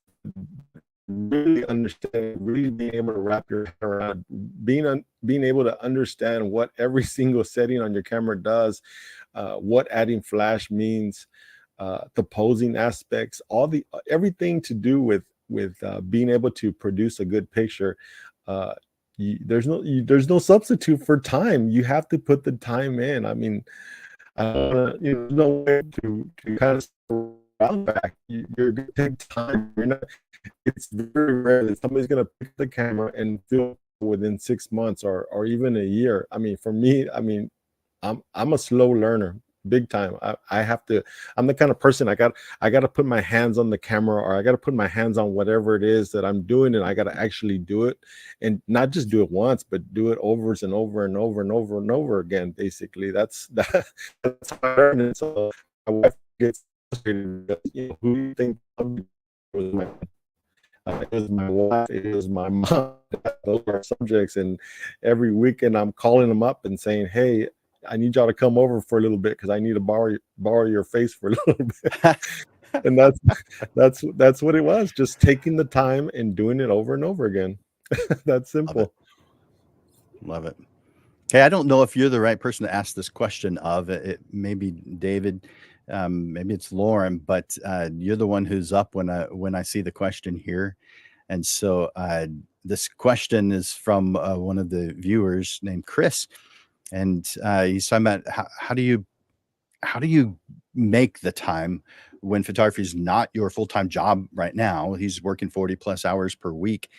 really understand, really being able to wrap your head around, being able to understand what every single setting on your camera does, what adding flash means, the posing aspects, everything to do with being able to produce a good picture. There's no substitute for time. You have to put the time in. There's no way to kind of round back. You're going to take time. It's very rare that somebody's going to pick the camera and film within 6 months or even a year. For me, I'm a slow learner. big time. I have to. I'm the kind of person I got to put my hands on the camera, or I got to put my hands on whatever it is that I'm doing, and I got to actually do it, and not just do it once, but do it over and over and over and over and over again. Basically, that's how I learned it. So my wife gets frustrated because, who do you think was my it was my wife, it was my mom. Those are our subjects, and every weekend I'm calling them up and saying, "Hey, I need y'all to come over for a little bit because I need to borrow your face for a little bit." And that's what it was. Just taking the time and doing it over and over again. That's simple. Love it. Okay, I don't know if you're the right person to ask this question of it. Maybe David, maybe it's Lauren, but you're the one who's up when I see the question here, and so this question is from one of the viewers named Chris, and he's talking about how do you make the time when photography is not your full-time job right now. He's working 40 plus hours per week,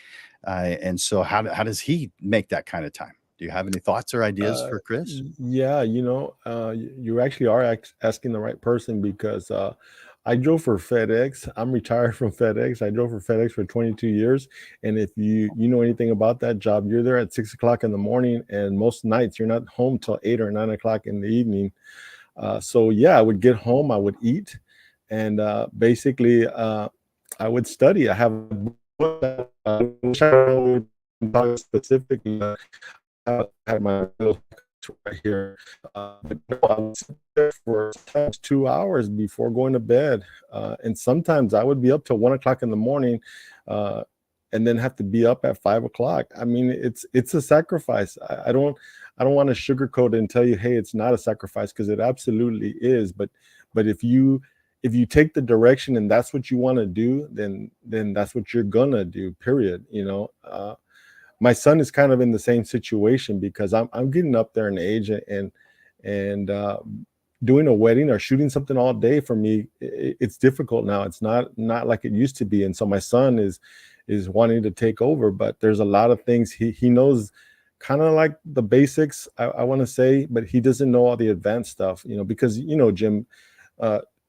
and so how does he make that kind of time? Do you have any thoughts or ideas for Chris? Yeah, you actually are asking the right person, because I drove for FedEx. I'm retired from FedEx. I drove for FedEx for 22 years. And if you know anything about that job, you're there at 6 o'clock in the morning, and most nights you're not home till 8 or 9 o'clock in the evening. So yeah, I would get home, I would eat, and basically I would study. I have a book that I wish I would talk specifically. I had my notes right here, but no, I would sit there for sometimes 2 hours before going to bed, and sometimes I would be up till 1 o'clock in the morning, and then have to be up at 5 o'clock. I mean, it's a sacrifice. I don't want to sugarcoat it and tell you, hey, it's not a sacrifice, because it absolutely is. But if you take the direction and that's what you want to do, then that's what you're gonna do. Period. My son is kind of in the same situation, because I'm getting up there in age, and doing a wedding or shooting something all day for me, it's difficult now. It's not like it used to be, and so my son is wanting to take over. But there's a lot of things he knows, kind of like the basics, I want to say, but he doesn't know all the advanced stuff. Because Jim,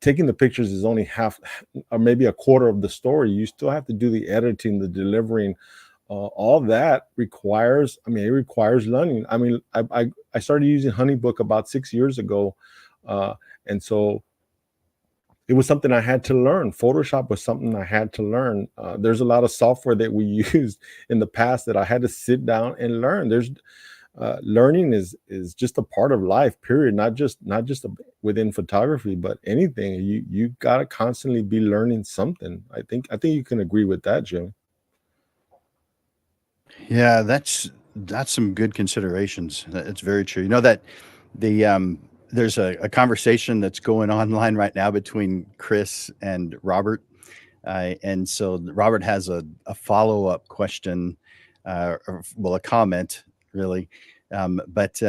taking the pictures is only half or maybe a quarter of the story. You still have to do the editing, the delivering. All that requires, it requires learning. I started using HoneyBook about 6 years ago, and so it was something I had to learn. Photoshop was something I had to learn. There's a lot of software that we used in the past that I had to sit down and learn. Learning is just a part of life, period. Not just within photography, but anything. You got to constantly be learning something. I think you can agree with that, Jim. Yeah, that's some good considerations. It's very true. That there's a conversation that's going online right now between Chris and Robert, and so Robert has a follow-up question, a comment, really. But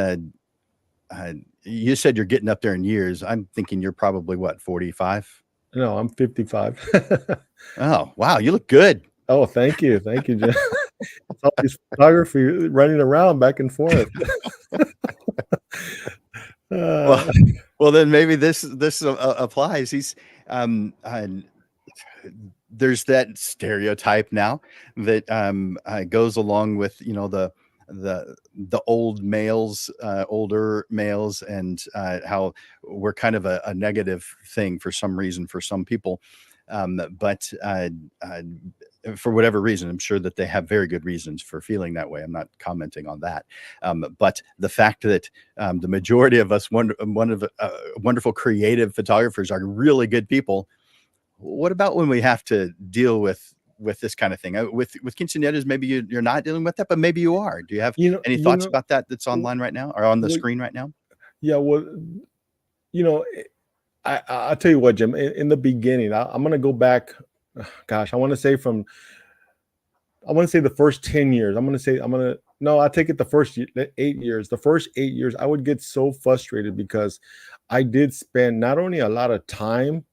you said you're getting up there in years. I'm thinking you're probably what, 45? No, I'm 55. Oh, wow, you look good. Oh, thank you, Jim. It's all this photography running around back and forth. Well, then maybe this applies. He's there's that stereotype now that goes along with the older males, and how we're kind of a negative thing for some reason for some people, but for whatever reason, I'm sure that they have very good reasons for feeling that way. I'm not commenting on that. But the fact that the majority of us wonderful creative photographers are really good people. What about when we have to deal with this kind of thing? With quinceañeras, maybe you're not dealing with that, but maybe you are. Do you have any thoughts about that that's online right now or on the screen right now? Yeah, well, I'll tell you what, Jim, in the beginning, I'm going to go back. Gosh, I want to say the first 10 years. I'll take it the first 8 years. The first 8 years, I would get so frustrated because I did spend not only a lot of time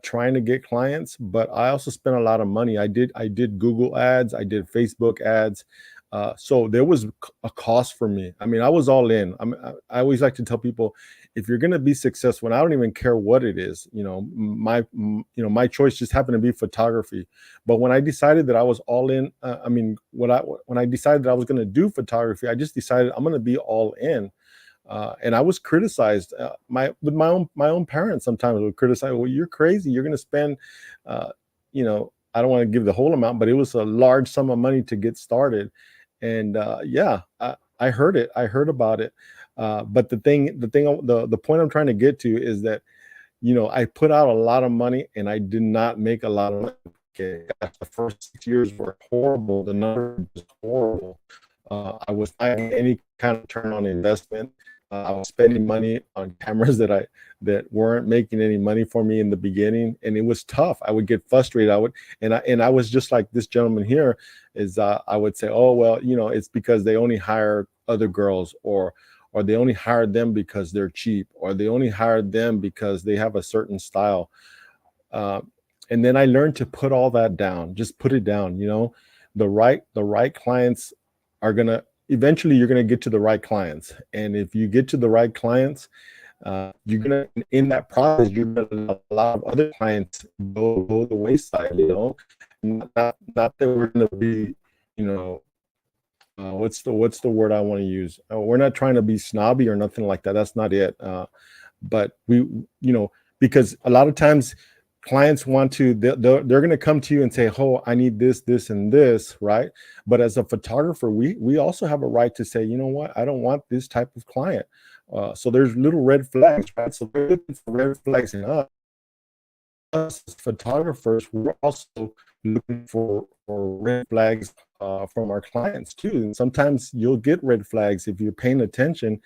trying to get clients, but I also spent a lot of money. I did Google ads. I did Facebook ads. So there was a cost for me. I mean, I was all in. I always like to tell people, if you're going to be successful, and I don't even care what it is, my choice just happened to be photography. But when I decided that I was all in, when I decided that I was going to do photography, I just decided I'm going to be all in. And I was criticized. My own parents sometimes would criticize, well, you're crazy. You're going to spend, I don't want to give the whole amount, but it was a large sum of money to get started. And I heard it. I heard about it. But the point I'm trying to get to is that, I put out a lot of money and I did not make a lot of money. Okay, the first 6 years were horrible. The number was horrible. I was not getting any kind of return on investment. I was spending money on cameras that weren't making any money for me in the beginning, and it was tough. I would get frustrated. I was just like this gentleman here. I would say, oh well, it's because they only hire other girls, or they only hired them because they're cheap, or they only hired them because they have a certain style. And then I learned to put all that down. Just put it down. The right clients are gonna. Eventually you're going to get to the right clients. And if you get to the right clients, you're going to, in that process, you're going to let a lot of other clients go the wayside, not that we're going to be, what's the word I want to use? We're not trying to be snobby or nothing like that. That's not it. But we, because a lot of times clients want to, they're going to come to you and say, oh, I need this, this, and this, right? But as a photographer, we also have a right to say, you know what, I don't want this type of client. So there's little red flags, right? So we're looking for red flags in us. Us as photographers, we're also looking for red flags from our clients too. And sometimes you'll get red flags if you're paying attention.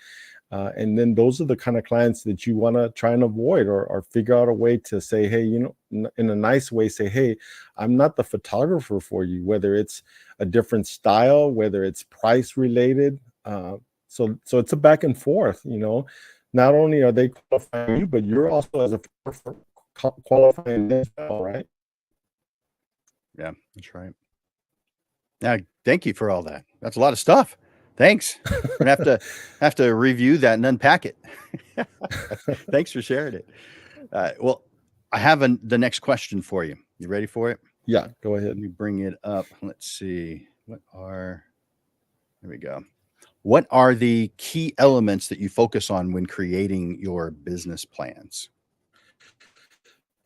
And then those are the kind of clients that you want to try and avoid, or figure out a way to say, hey, in a nice way, say, hey, I'm not the photographer for you, whether it's a different style, whether it's price related. So it's a back and forth, not only are they qualifying you, but you're also as a photographer qualifying them as well, right? Yeah, that's right. Yeah, thank you for all that. That's a lot of stuff. Thanks. We're gonna have to review that and unpack it. Thanks for sharing it. Well, I have the next question for you. You ready for it? Yeah, go ahead. Let me bring it up. Let's see. There we go. What are the key elements that you focus on when creating your business plans?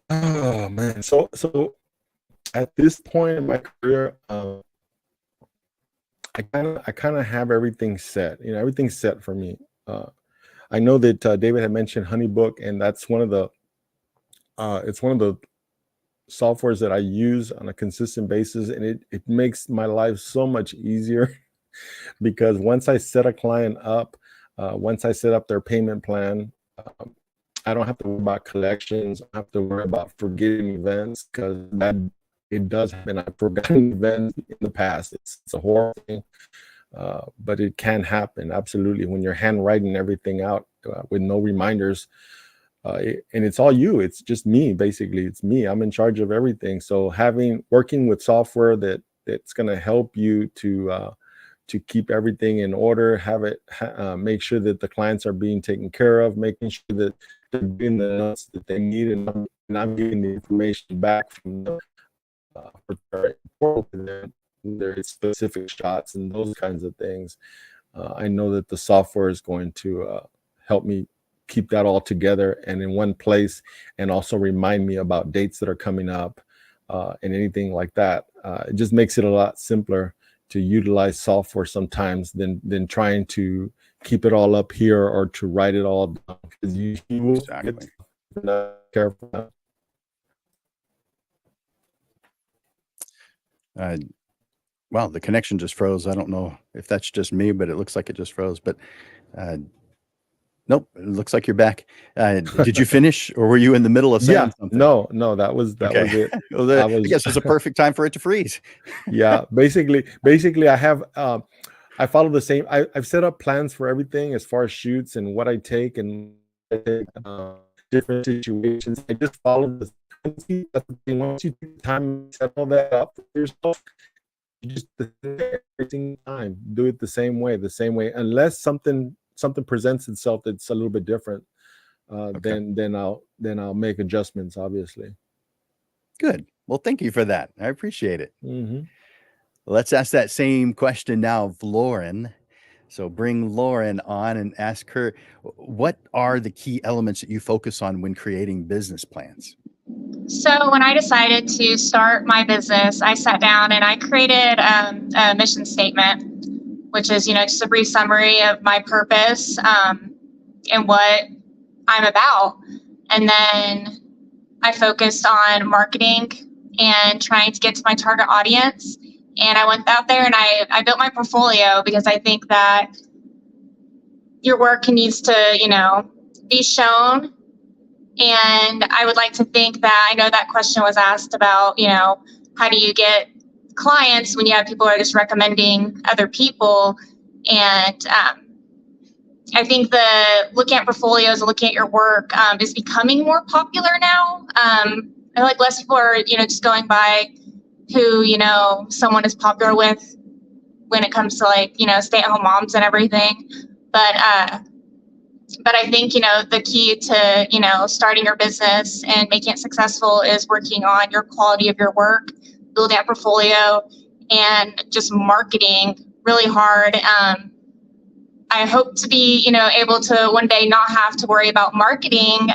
Oh man. So at this point in my career, I kind of have everything set. Everything's set for me. I know that David had mentioned HoneyBook, and that's one of the softwares that I use on a consistent basis, and it makes my life so much easier because once I set a client up, once I set up their payment plan, I don't have to worry about collections. I don't have to worry about forgetting events, because it does happen. I've forgotten events in the past. It's a horrible thing, but it can happen. Absolutely. When you're handwriting everything out with no reminders, and it's all you. It's just me, basically. It's me. I'm in charge of everything. So working with software that's going to help you to keep everything in order, make sure that the clients are being taken care of, making sure that they're getting the notes that they need, and I'm getting the information back from them. For their specific shots and those kinds of things. I know that the software is going to help me keep that all together and in one place, and also remind me about dates that are coming up and anything like that. It just makes it a lot simpler to utilize software sometimes than trying to keep it all up here or to write it all down, because you will Exactly. get not careful. Wow, the connection just froze. I don't know if that's just me, but it looks like it just froze. But nope, it looks like you're back. Did you finish, or were you in the middle of saying something? No, that was it. Well, I guess it's a perfect time for it to freeze. Yeah, basically, I have I follow the same. I've set up plans for everything as far as shoots and what I take and different situations. I just follow the. Once you take time to set all that up for yourself, You just every single time do it the same way, unless something presents itself that's a little bit different. Okay. Then I'll make adjustments, obviously. Good. Well, thank you for that. I appreciate it. Mm-hmm. Let's ask that same question now of Lauren. So bring Lauren on and ask her, what are the key elements that you focus on when creating business plans? So when I decided to start my business, I sat down and I created a mission statement, which is, just a brief summary of my purpose and what I'm about. And then I focused on marketing and trying to get to my target audience. And I went out there and I built my portfolio because I think that your work needs to, be shown. And I would like to think that, I know that question was asked about, how do you get clients when you have people who are just recommending other people? And I think looking at portfolios and looking at your work is becoming more popular now. I feel like less people are, just going by who, someone is popular with when it comes to stay-at-home moms and everything. But I think, the key to, starting your business and making it successful is working on your quality of your work, building a portfolio, and just marketing really hard. I hope to be, able to one day not have to worry about marketing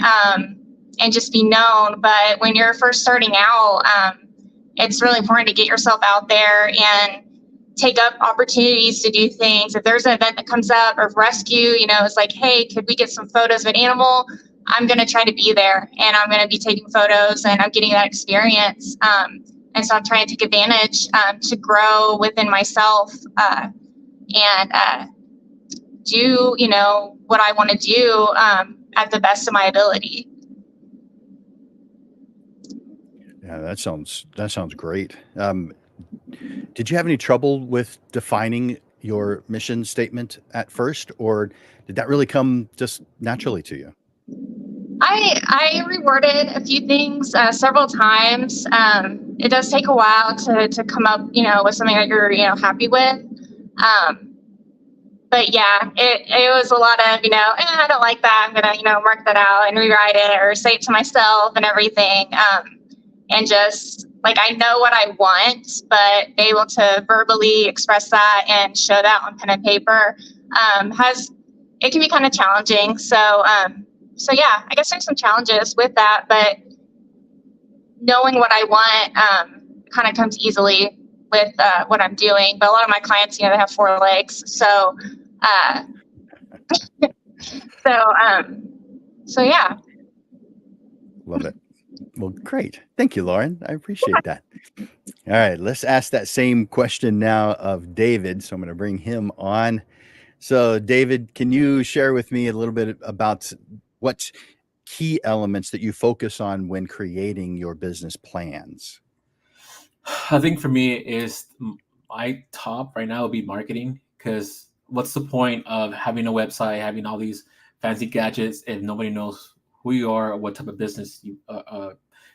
and just be known. But when you're first starting out, it's really important to get yourself out there and take up opportunities to do things. If there's an event that comes up or rescue, it's like, hey, could we get some photos of an animal? I'm going to try to be there and I'm going to be taking photos and I'm getting that experience. And so I'm trying to take advantage to grow within myself and do, what I want to do at the best of my ability. Yeah, that sounds great. Did you have any trouble with defining your mission statement at first, or did that really come just naturally to you? I reworded a few things several times. It does take a while to come up, with something that you're, happy with. But yeah, it was a lot of, I don't like that. I'm gonna, mark that out and rewrite it or say it to myself and everything. And just I know what I want, but be able to verbally express that and show that on pen and paper it can be kind of challenging. So yeah, I guess there's some challenges with that, but knowing what I want kind of comes easily with what I'm doing. But a lot of my clients, they have 4 legs. So so yeah. Love it. Well, great. Thank you, Lauren. I appreciate that. All right, let's ask that same question now of David. So I'm going to bring him on. So David, can you share with me a little bit about what key elements that you focus on when creating your business plans? I think for me is my top right now would be marketing, because what's the point of having a website, having all these fancy gadgets if nobody knows who you are or what type of business you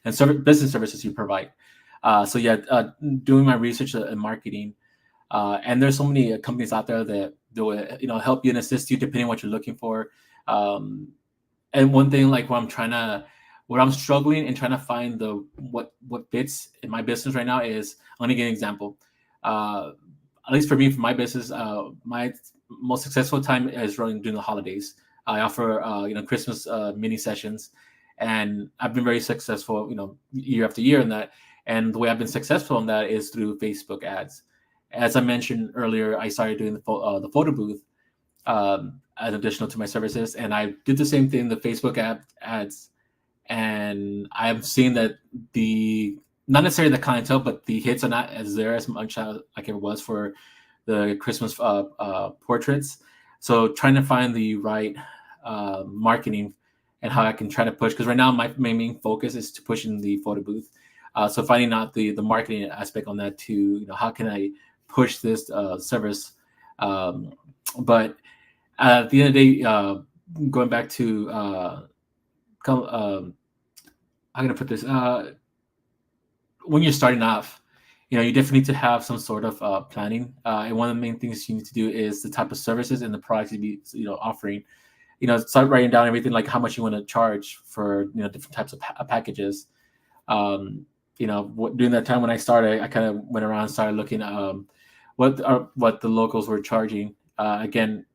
and business services you provide. So yeah, doing my research in marketing, and there's so many companies out there that will help you and assist you depending on what you're looking for. And one thing where I'm struggling and trying to find what fits in my business right now is, I'm gonna give an example. At least for me, for my business, my most successful time is running during the holidays. I offer Christmas mini sessions, and I've been very successful year after year in that. And the way I've been successful in that is through Facebook ads. As I mentioned earlier, I started doing the photo booth as additional to my services, and I did the same thing, the Facebook ads, and I've seen that not necessarily the clientele, but the hits are not as much like it was for the Christmas portraits. So trying to find the right marketing and how I can try to push, because right now my main focus is to push in the photo booth. So finding out the marketing aspect on that too, how can I push this service? But at the end of the day, going back to I'm gonna put this when you're starting off, you definitely need to have some sort of planning. And one of the main things you need to do is the type of services and the products you be offering. Start writing down everything, like how much you want to charge for different types of packages. During that time when I started, I kind of went around and started looking at what the locals were charging. Again,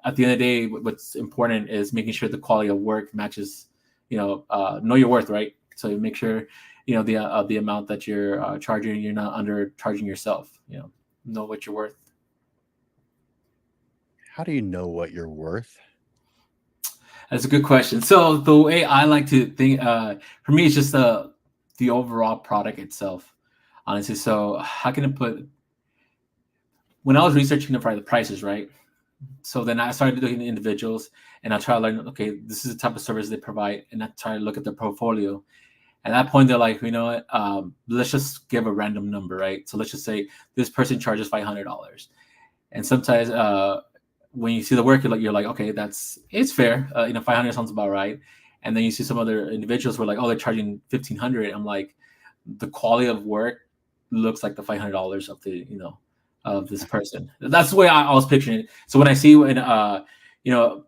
at the end of the day, what's important is making sure the quality of work matches. Know your worth, right? So you make sure the amount that you're charging, you're not undercharging yourself. Know what you're worth. How do you know what you're worth? That's a good question. So the way I like to think, for me, it's just the overall product itself, honestly. So how can I put? When I was researching the prices, right? So then I started looking at individuals, and I try to learn. Okay, this is the type of service they provide, and I try to look at their portfolio. At that point, they're like, you know what? Let's just give a random number, right? So let's just say this person charges $500, and sometimes when you see the work, you're like, okay, it's fair. 500 sounds about right. And then you see some other individuals who are like, oh, they're charging 1,500. I'm like, the quality of work looks like the $500 of the of this person. That's the way I was picturing it. So when I see when you're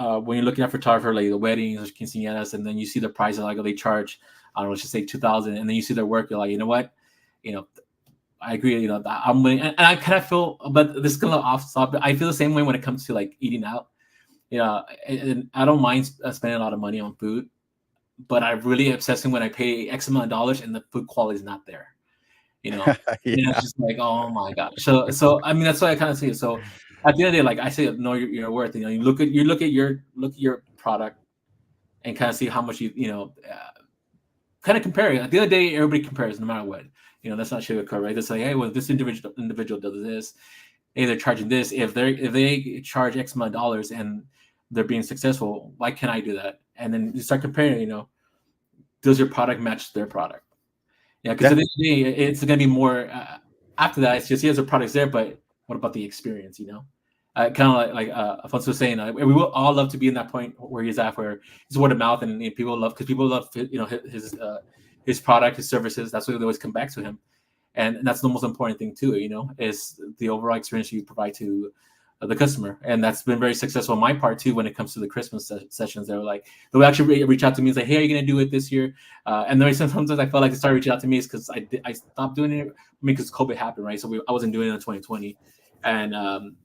looking at photographer, like the weddings or quinceañeras, and then you see the prices, like they charge, I don't know, let's just say 2,000, and then you see their work, you're like, you know what, I agree. I'm willing, and I kind of feel, but this is gonna off topic. I feel the same way when it comes to like eating out. And I don't mind spending a lot of money on food, but I'm really obsessing when I pay X amount of dollars and the food quality is not there. Yeah. It's just like, oh my gosh. So I mean, that's why I kind of see it. So at the end of the day, like I say, know your worth. You look at your product and kind of see how much kind of compare it. At the end of the day, everybody compares no matter what. That's not sugarcoat, right? It's like, hey, well, this individual does this. Hey, they're charging this. If they charge X amount of dollars and they're being successful, why can't I do that? And then you start comparing. Does your product match their product? Yeah, because at the end of the day, it's going to be more. After that, it's just yes, the product's there, but what about the experience? Kind of like Alfonso was saying, we will all love to be in that point where he's at, where it's word of mouth, and people love his product, his services. That's why they always come back to him, and that's the most important thing too. Is the overall experience you provide to the customer, and that's been very successful on my part too. When it comes to the Christmas sessions, they'll actually reach out to me and say, "Hey, are you going to do it this year?" And then sometimes I felt like they started reaching out to me is because I stopped doing it. Because COVID happened, right? So I wasn't doing it in 2020, and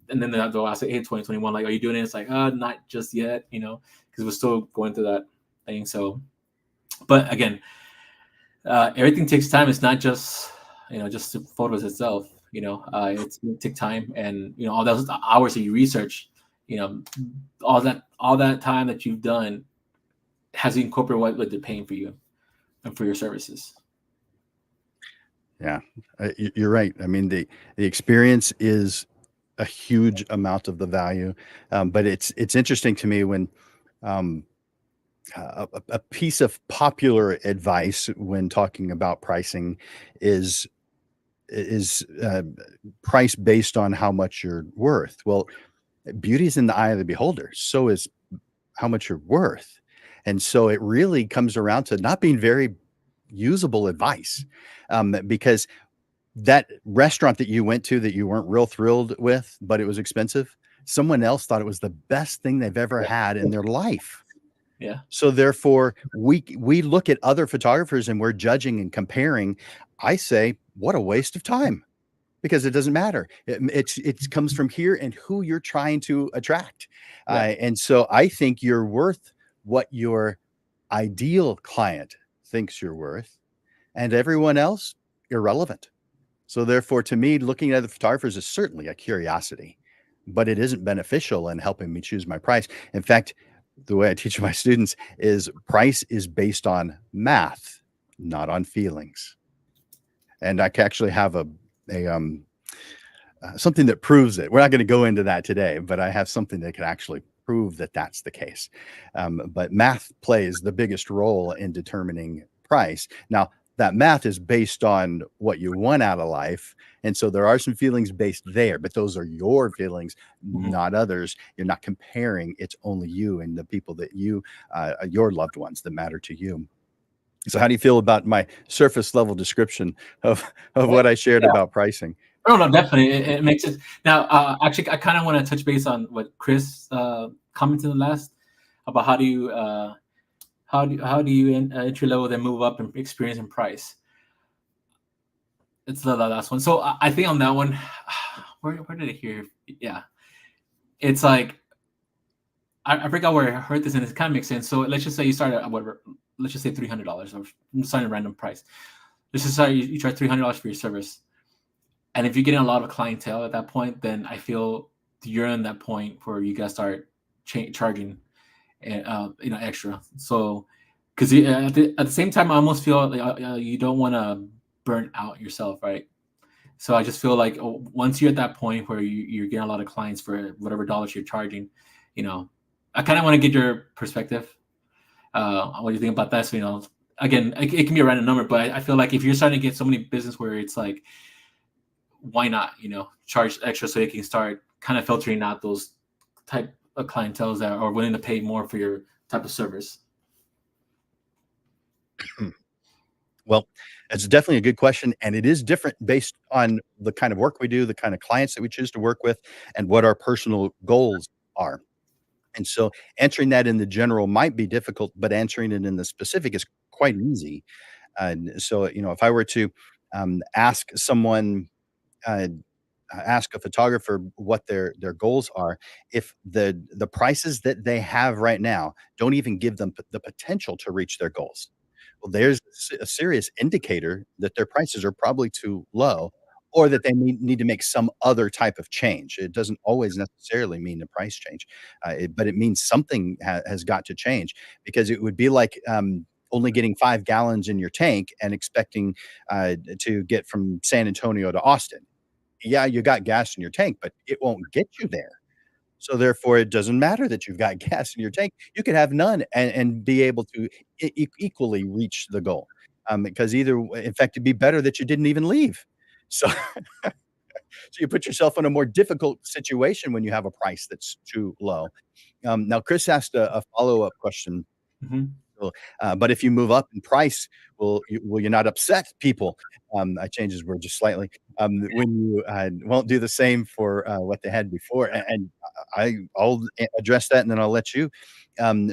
then they'll ask, "Hey, 2021, like, are you doing it?" It's like, not just yet, because we're still going through that thing. So, but again, everything takes time. It's not just just the photos itself. It's going to take time, and all those hours that you research, all that time that you've done has to incorporate what they're paying for you and for your services. Yeah, you're right. I mean, the experience is a huge amount of the value, but it's interesting to me when a piece of popular advice when talking about pricing is price based on how much you're worth. Well, beauty is in the eye of the beholder. So is how much you're worth. And so it really comes around to not being very usable advice, because that restaurant that you went to that you weren't real thrilled with, but it was expensive, someone else thought it was the best thing they've ever had in their life. Yeah. So therefore, we look at other photographers and we're judging and comparing. I say, what a waste of time, because it doesn't matter. It comes from here and who you're trying to attract. Yeah. And so I think you're worth what your ideal client thinks you're worth, and everyone else irrelevant. So therefore, to me, looking at the photographers is certainly a curiosity, but it isn't beneficial in helping me choose my price. In fact, the way I teach my students is price is based on math, not on feelings. And I actually have something that proves it. We're not going to go into that today, but I have something that can actually prove that that's the case. But math plays the biggest role in determining price. Now, that math is based on what you want out of life. And so there are some feelings based there, but those are your feelings, not others. You're not comparing. It's only you and the people that your loved ones that matter to you. So how do you feel about my surface level description of what I shared Yeah. about pricing? No, definitely. It makes sense. Now, actually, I kind of want to touch base on what Chris commented in the last about how do you entry level then move up in experience and price. It's the last one. So I think on that one, where did I hear? Yeah, it's like I forgot where I heard this, and it kind of makes sense. So let's just say you start at whatever. Let's just say $300. I'm starting a random price. Let's just say you charge $300 for your service. And if you're getting a lot of clientele at that point, then I feel you're in that point where you guys start charging, extra. So, because at the same time, I almost feel like, you don't want to burn out yourself, right? So I just feel like once you're at that point where you're getting a lot of clients for whatever dollars you're charging, I kind of want to get your perspective. What do you think about that? So, again, it can be a random number, but I feel like if you're starting to get so many business where it's like, why not, charge extra so you can start kind of filtering out those type of clientele that are willing to pay more for your type of service? Well, it's definitely a good question, and it is different based on the kind of work we do, the kind of clients that we choose to work with, and what our personal goals are. And so answering that in the general might be difficult, but answering it in the specific is quite easy. So, if I were to ask someone, ask a photographer what their goals are, if the prices that they have right now don't even give them the potential to reach their goals, well, there's a serious indicator that their prices are probably too low, or that they need to make some other type of change. It doesn't always necessarily mean a price change, but it means something has got to change, because it would be like only getting 5 gallons in your tank and expecting to get from San Antonio to Austin. Yeah, you got gas in your tank, but it won't get you there. So therefore, it doesn't matter that you've got gas in your tank. You could have none and be able to equally reach the goal. Because in fact, it'd be better that you didn't even leave. So, so you put yourself in a more difficult situation when you have a price that's too low. Now, Chris asked a follow-up question. Mm-hmm. But if you move up in price, will you not upset people? I changed his word just slightly. When you won't do the same for what they had before, and I'll address that, and then I'll let you.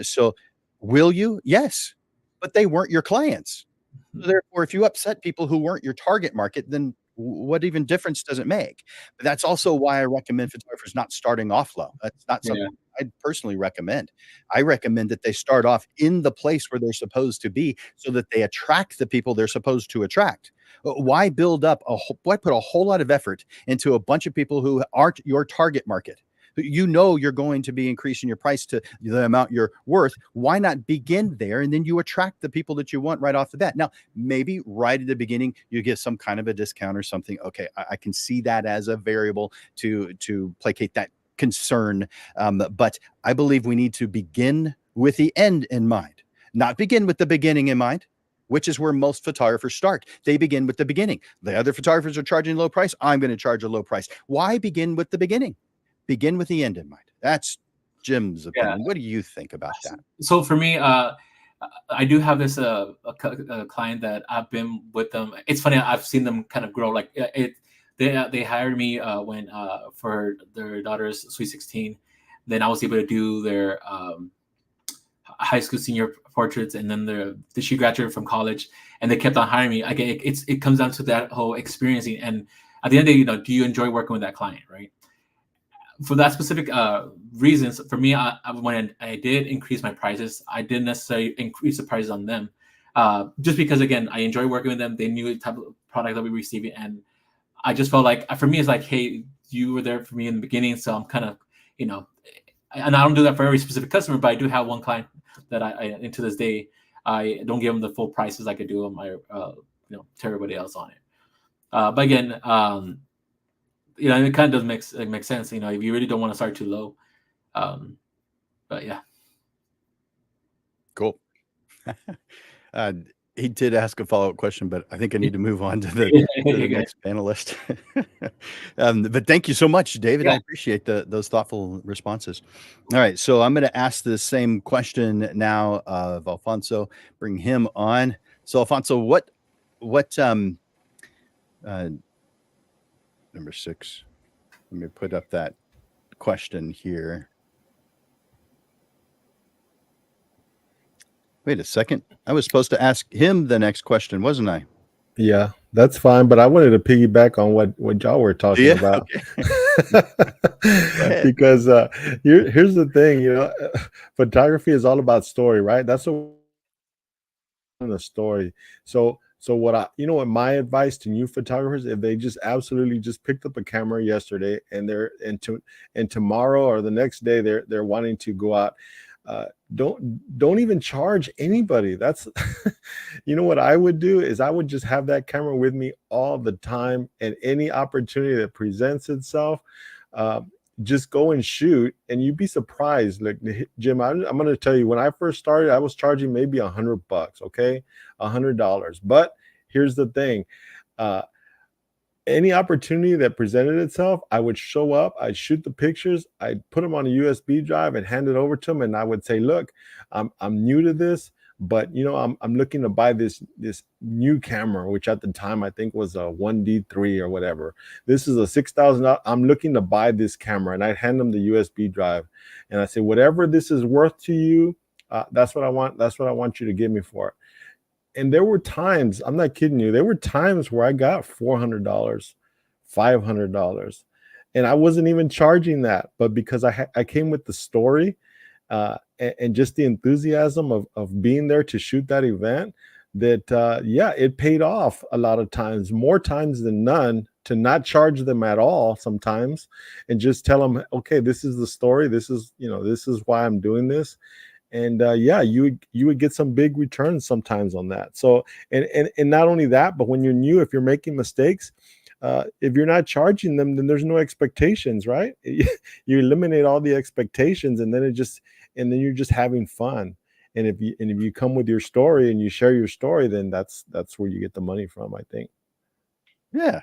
So, will you? Yes, but they weren't your clients. So therefore, if you upset people who weren't your target market, then what even difference does it make? But that's also why I recommend photographers not starting off low. That's not something I'd personally recommend. I recommend that they start off in the place where they're supposed to be, so that they attract the people they're supposed to attract. Why build up why put a whole lot of effort into a bunch of people who aren't your target market? You're going to be increasing your price to the amount you're worth. Why not begin there, and then you attract the people that you want right off the bat? Now, maybe right at the beginning you get some kind of a discount or something. Okay, I can see that as a variable to placate that concern. But I believe we need to begin with the end in mind, not begin with the beginning in mind, which is where most photographers start. They begin with the beginning. The other photographers are charging low price. I'm going to charge a low price. Why begin with the beginning? Begin with the end in mind. That's Jim's opinion. What do you think about that? So for me, I do have this a client that I've been with them. It's funny, I've seen them kind of grow. Like they hired me when for their daughter's Sweet 16. Then I was able to do their high school senior portraits, and then she graduated from college, and they kept on hiring me. Again, it comes down to that whole experiencing. And at the end of the day, do you enjoy working with that client, right? For that specific reasons, for me, when I did increase my prices, I didn't necessarily increase the prices on them, just because, again, I enjoy working with them. They knew the type of product that we were receiving, and I just felt like, for me, it's like, hey, you were there for me in the beginning, so I'm kind of, and I don't do that for every specific customer, but I do have one client that and to this day, I don't give them the full prices like I do on my, to everybody else on it. But again, it kind of does make sense, if you really don't want to start too low. But yeah. Cool. He did ask a follow-up question, but I think I need to move on to the next panelist. But thank you so much, David. I appreciate those thoughtful responses. All right, so I'm going to ask the same question now of Alfonso. Bring him on. So Alfonso, what number 6? Let me put up that question here. Wait a second. I was supposed to ask him the next question, wasn't I? Yeah, that's fine. But I wanted to piggyback on what y'all were talking about. Okay. Because here's the thing, photography is all about story, right? That's what the story. So what what my advice to new photographers, if they just absolutely just picked up a camera yesterday and and tomorrow or the next day they're wanting to go out, don't even charge anybody. That's what I would do is I would just have that camera with me all the time, and any opportunity that presents itself, just go and shoot, and you'd be surprised. Like, Jim, I'm going to tell you, when I first started, I was charging maybe $100, okay, $100. But here's the thing, any opportunity that presented itself, I would show up, I'd shoot the pictures, I'd put them on a USB drive and hand it over to them, and I would say, look, I'm new to this, but I'm looking to buy this new camera, which at the time I think was a 1D3 or whatever. This is a $6,000. I'm looking to buy this camera, and I'd hand them the USB drive, and I say, whatever this is worth to you, that's what I want. That's what I want you to give me for it. And there were times, I'm not kidding you, there were times where I got $400, $500, and I wasn't even charging that, but because I came with the story, and just the enthusiasm of being there to shoot that event, that it paid off a lot of times, more times than none, to not charge them at all sometimes, and just tell them, okay, this is the story, this is why I'm doing this. And you would get some big returns sometimes on that. So and not only that, but when you're new, if you're making mistakes, if you're not charging them, then there's no expectations, right? You eliminate all the expectations, and then you're just having fun. And if you come with your story and you share your story, then that's where you get the money from, I think. Yeah.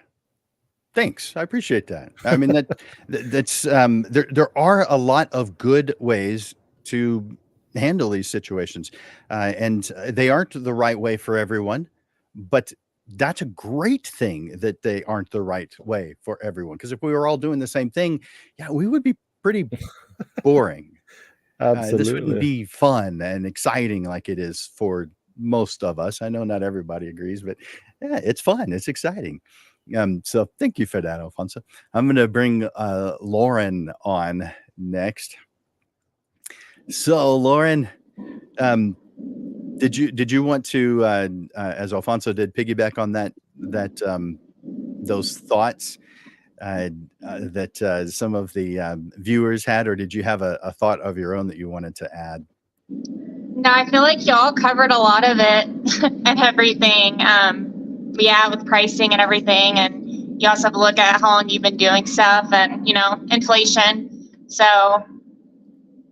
Thanks. I appreciate that. I mean, that's there are a lot of good ways to handle these situations, and they aren't the right way for everyone, but that's a great thing that they aren't the right way for everyone, because if we were all doing the same thing, we would be pretty boring. Absolutely. This wouldn't be fun and exciting like it is for most of us. I know not everybody agrees, but it's fun, it's exciting. So thank you for that, Alfonso. I'm going to bring Lauren on next. So, Lauren, did you want to, as Alfonso did, piggyback on that those thoughts that some of the viewers had, or did you have a thought of your own that you wanted to add? No, I feel like y'all covered a lot of it and everything. With pricing and everything, and you also have to look at how long you've been doing stuff, and inflation. So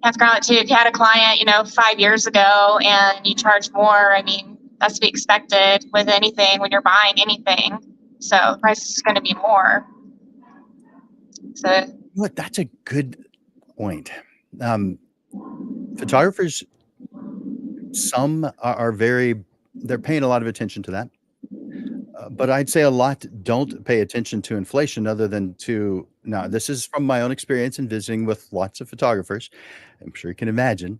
after that too, if you had a client 5 years ago and you charge more, I mean, that's to be expected with anything when you're buying anything. So the price is going to be more. So look, that's a good point. Photographers, some are they're paying a lot of attention to that. But I'd say a lot don't pay attention to inflation, other than now this is from my own experience in visiting with lots of photographers. I'm sure you can imagine.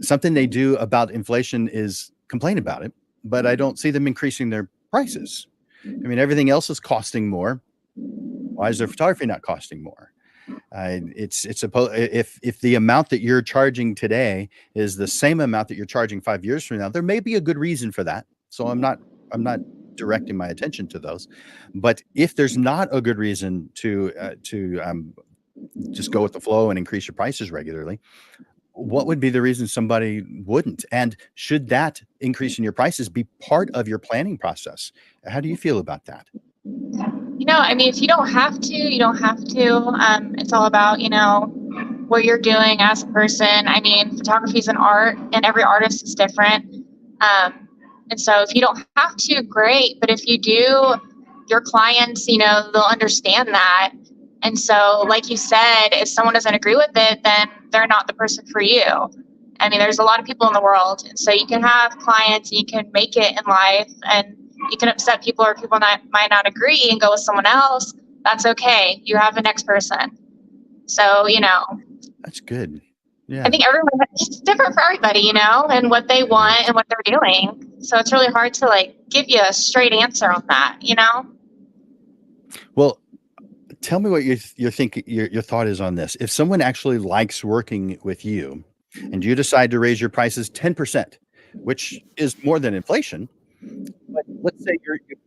Something they do about inflation is complain about it, but I don't see them increasing their prices. I mean, everything else is costing more. Why is their photography not costing more? It's supposed, if the amount that you're charging today is the same amount that you're charging 5 years from now, there may be a good reason for that. So I'm not directing my attention to those. But if there's not a good reason to just go with the flow and increase your prices regularly, what would be the reason somebody wouldn't? And should that increase in your prices be part of your planning process? How do you feel about that? I mean, if you don't have to, you don't have to. It's all about, what you're doing as a person. I mean, photography is an art, and every artist is different. And so if you don't have to, great. But if you do, your clients, they'll understand that. And so, like you said, if someone doesn't agree with it, then they're not the person for you. I mean, there's a lot of people in the world. And so you can have clients, and you can make it in life, and you can upset people, or people might not agree and go with someone else. That's okay. You have the next person. So, That's good. Yeah. I think it's different for everybody, and what they want and what they're doing. So it's really hard to give you a straight answer on that, Well, tell me what you think your thought is on this. If someone actually likes working with you and you decide to raise your prices 10%, which is more than inflation, but let's say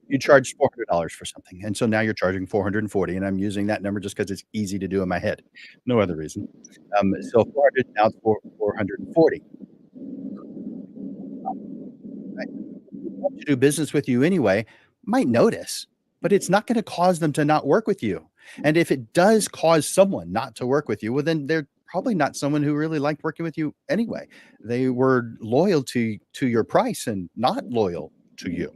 you charge $400 for something, and so now you're charging $440, and I'm using that number just because it's easy to do in my head, no other reason. So 400, now it's 440. I want to do business with you anyway, might notice, but it's not going to cause them to not work with you. And if it does cause someone not to work with you, well, then they're probably not someone who really liked working with you anyway. They were loyal to your price and not loyal to you.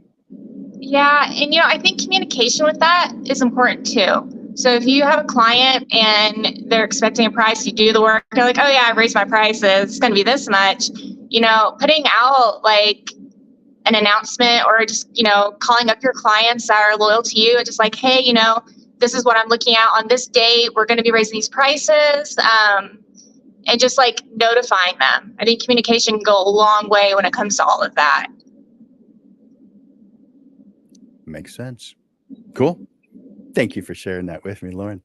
Yeah. And, I think communication with that is important too. So if you have a client and they're expecting a price, you do the work, they're like, oh yeah, I raised my prices, it's going to be this much, putting out an announcement, or just, calling up your clients that are loyal to you and just like, hey, this is what I'm looking at on this date. We're going to be raising these prices. And just notifying them. I think communication can go a long way when it comes to all of that. Makes sense. Cool. Thank you for sharing that with me, Lauren.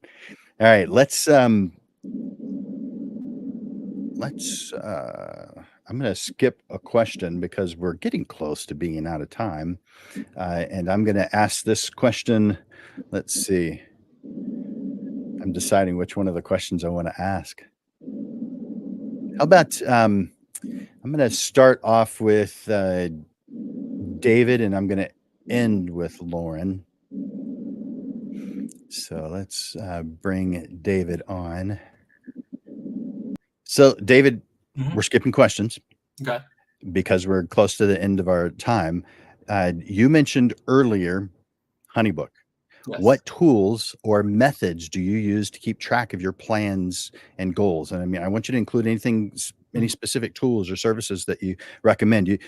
All right, let's I'm going to skip a question because we're getting close to being out of time. And I'm going to ask this question. Let's see. I'm deciding which one of the questions I want to ask. How about I'm going to start off with David, and I'm going to end with Lauren. So let's bring David on. So David, we're skipping questions. Okay. Because we're close to the end of our time. You mentioned earlier HoneyBook. Yes. What tools or methods do you use to keep track of your plans and goals? And I mean, I want you to include any specific tools or services that you recommend. And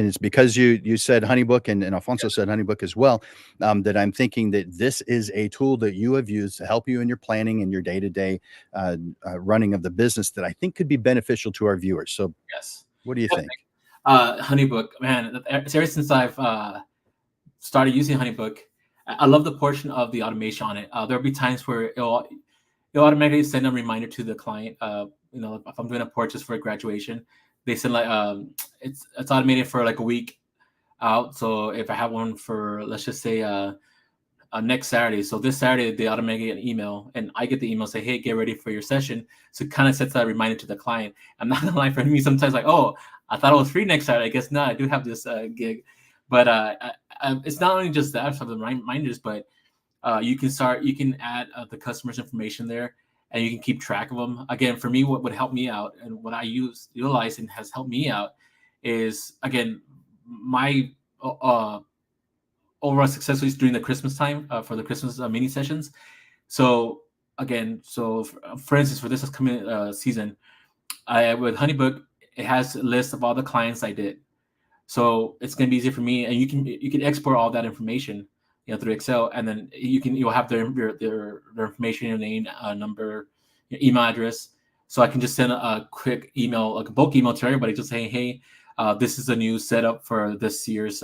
it's because you said HoneyBook, and Alfonso said HoneyBook as well, that I'm thinking that this is a tool that you have used to help you in your planning and your day-to-day running of the business that I think could be beneficial to our viewers. So yes, what do you think? HoneyBook, man, ever since I've started using HoneyBook, I love the portion of the automation on it. There'll be times where it'll automatically send a reminder to the client. If I'm doing a purchase for a graduation, they send it's automated for a week out. So if I have one for, let's just say next Saturday, so this Saturday they automatically get an email, and I get the email say, hey, get ready for your session. So it kind of sets that reminder to the client. I'm not gonna lie, for me sometimes oh, I thought I was free next Saturday. I guess not. I do have this gig. But it's not only just that for the reminders, but you can add the customer's information there, and you can keep track of them. Again, for me, what would help me out, and what I utilize and has helped me out, is again my overall success rates during the Christmas time for the Christmas mini sessions. So again, for instance, for this coming season, with HoneyBook, it has a list of all the clients I did. So it's going to be easier for me, and you can export all that information, through Excel, and then you'll have their information, your name, number, your email address. So I can just send a quick email, like a bulk email to everybody, just saying, hey, this is a new setup for this year's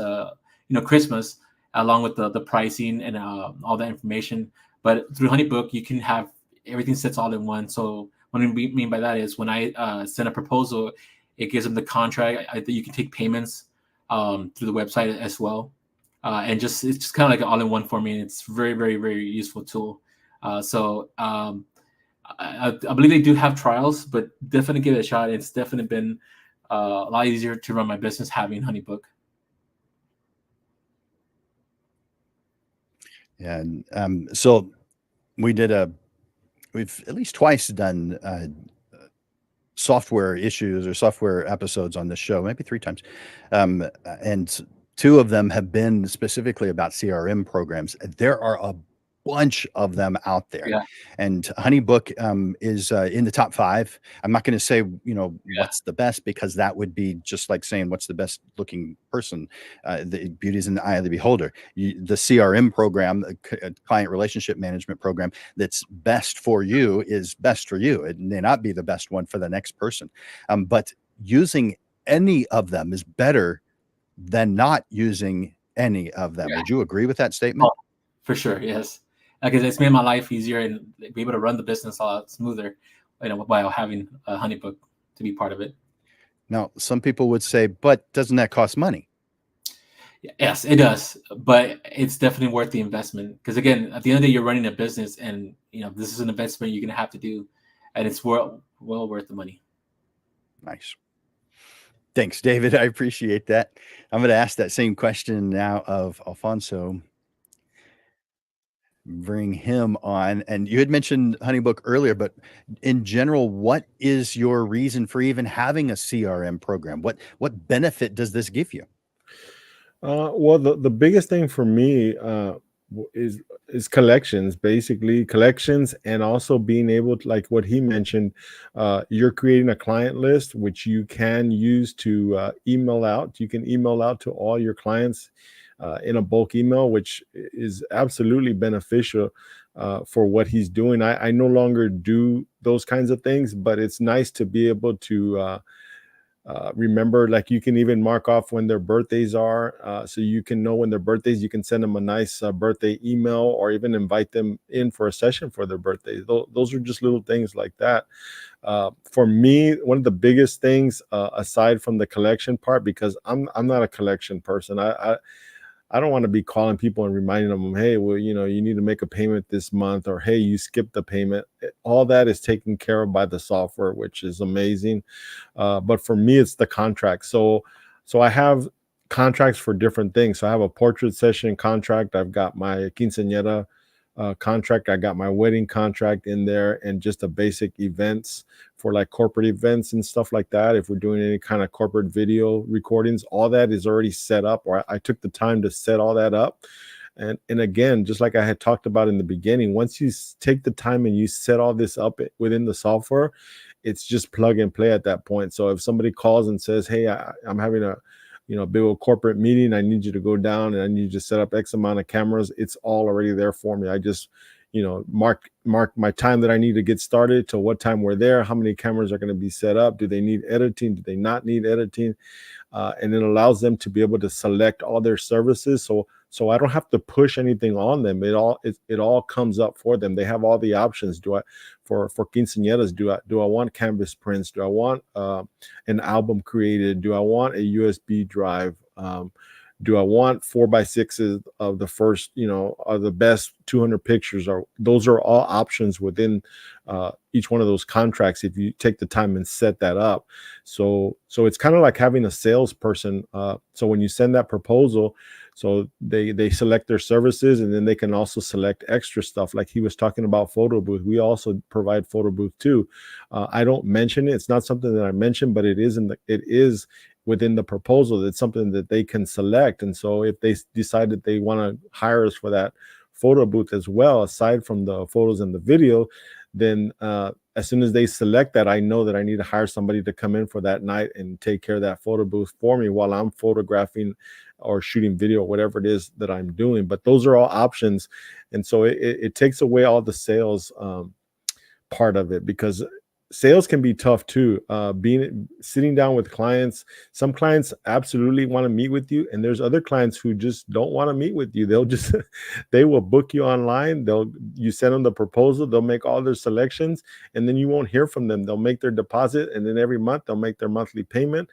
Christmas, along with the pricing and all that information. But through HoneyBook, you can have everything sits all in one. So what I mean by that is when I send a proposal, it gives them the contract. You can take payments through the website as well, and it's just kind of like all in one for me, and it's very, very, very useful tool. I believe they do have trials, but definitely give it a shot. It's definitely been a lot easier to run my business having HoneyBook. Yeah, so we've at least twice done software issues or software episodes on this show, maybe 3 times. And 2 of them have been specifically about CRM programs. There are a bunch of them out there. Yeah. And HoneyBook is in the top 5. I'm not going to say, what's the best, because that would be just like saying what's the best looking person. The beauty is in the eye of the beholder. The CRM program, the client relationship management program, that's best for you is best for you. It may not be the best one for the next person. But using any of them is better than not using any of them. Yeah. Would you agree with that statement? Oh, for sure, yes. Because it's made my life easier and be able to run the business a lot smoother, while having a HoneyBook to be part of it. Now, some people would say, but doesn't that cost money? Yes, it does, but it's definitely worth the investment. Because again, at the end of the day, you're running a business, and this is an investment you're gonna have to do, and it's well worth the money. Nice. Thanks, David. I appreciate that. I'm going to ask that same question now of Alfonso. Bring him on. And you had mentioned HoneyBook earlier, but in general, what is your reason for even having a CRM program? What benefit does this give you? Well, the biggest thing for me is collections, basically collections, and also being able to, like what he mentioned, you're creating a client list which you can use to email out. You can email out to all your clients in a bulk email, which is absolutely beneficial for what he's doing. I no longer do those kinds of things, but it's nice to be able to remember, like you can even mark off when their birthdays are, so you can know when their birthdays. You can send them a nice birthday email, or even invite them in for a session for their birthday. Those are just little things like that. For me, one of the biggest things, aside from the collection part, because I'm not a collection person. I don't want to be calling people and reminding them, hey, well, you need to make a payment this month, or hey, you skipped the payment. All that is taken care of by the software, which is amazing. But for me, it's the contract. So I have contracts for different things. So I have a portrait session contract. I've got my quinceañera contract. I got my wedding contract in there, and just the basic events for like corporate events and stuff like that. If we're doing any kind of corporate video recordings, all that is already set up, or I took the time to set all that up. And again, just like I had talked about in the beginning, once you take the time and you set all this up within the software, it's just plug and play at that point. So if somebody calls and says, hey, I'm having a big old corporate meeting, I need you to go down and I need you to set up X amount of cameras, it's all already there for me. I just mark my time that I need to get started to what time we're there, how many cameras are going to be set up, do they need editing, do they not need editing, and it allows them to be able to select all their services. So I don't have to push anything on them. It all comes up for them. They have all the options. For quinceañeras, do I want canvas prints? Do I want an album created? Do I want a USB drive? Do I want 4x6s of the first, of the best 200 pictures? Those are all options within each one of those contracts if you take the time and set that up. So it's kind of like having a salesperson. So when you send that proposal, so they select their services, and then they can also select extra stuff. Like he was talking about photo booth. We also provide photo booth too. I don't mention it. It's not something that I mentioned, but it is within the proposal. It's something that they can select. And so if they decide that they want to hire us for that photo booth as well, aside from the photos and the video, then as soon as they select that, I know that I need to hire somebody to come in for that night and take care of that photo booth for me while I'm photographing or shooting video, whatever it is that I'm doing. But those are all options. And so it takes away all the sales part of it, because sales can be tough too. Sitting down with clients, some clients absolutely want to meet with you, and there's other clients who just don't want to meet with you. They will book you online. You send them the proposal, they'll make all their selections, and then you won't hear from them. They'll make their deposit, and then every month they'll make their monthly payment,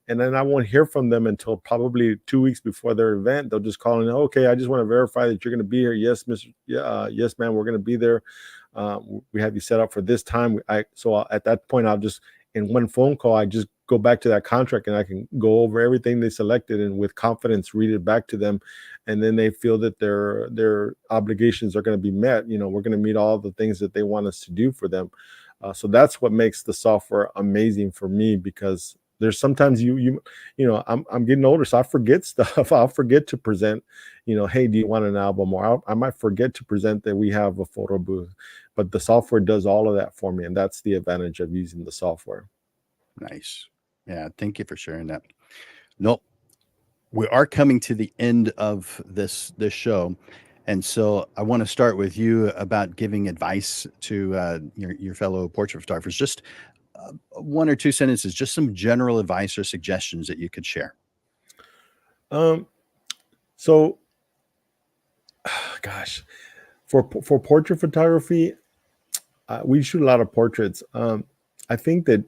and then I won't hear from them until probably 2 weeks before their event. They'll just call in, okay, I just want to verify that you're going to be here. Yes, Mr. Yes, ma'am, we're going to be there. We have you set up for this time. So at that point, I'll just, in one phone call, I just go back to that contract, and I can go over everything they selected, and with confidence read it back to them, and then they feel that their obligations are going to be met. We're going to meet all the things that they want us to do for them. So that's what makes the software amazing for me, because there's sometimes you know, I'm getting older, so I forget stuff. I'll forget to present, you know, hey, do you want an album? Or I might forget to present that we have a photo booth, but the software does all of that for me, and that's the advantage of using the software. Nice. Yeah, thank you for sharing that. No, we are coming to the end of this show, and so I want to start with you about giving advice to your fellow portrait photographers. Just one or two sentences, just some general advice or suggestions that you could share. So, gosh, for portrait photography, we shoot a lot of portraits. I think that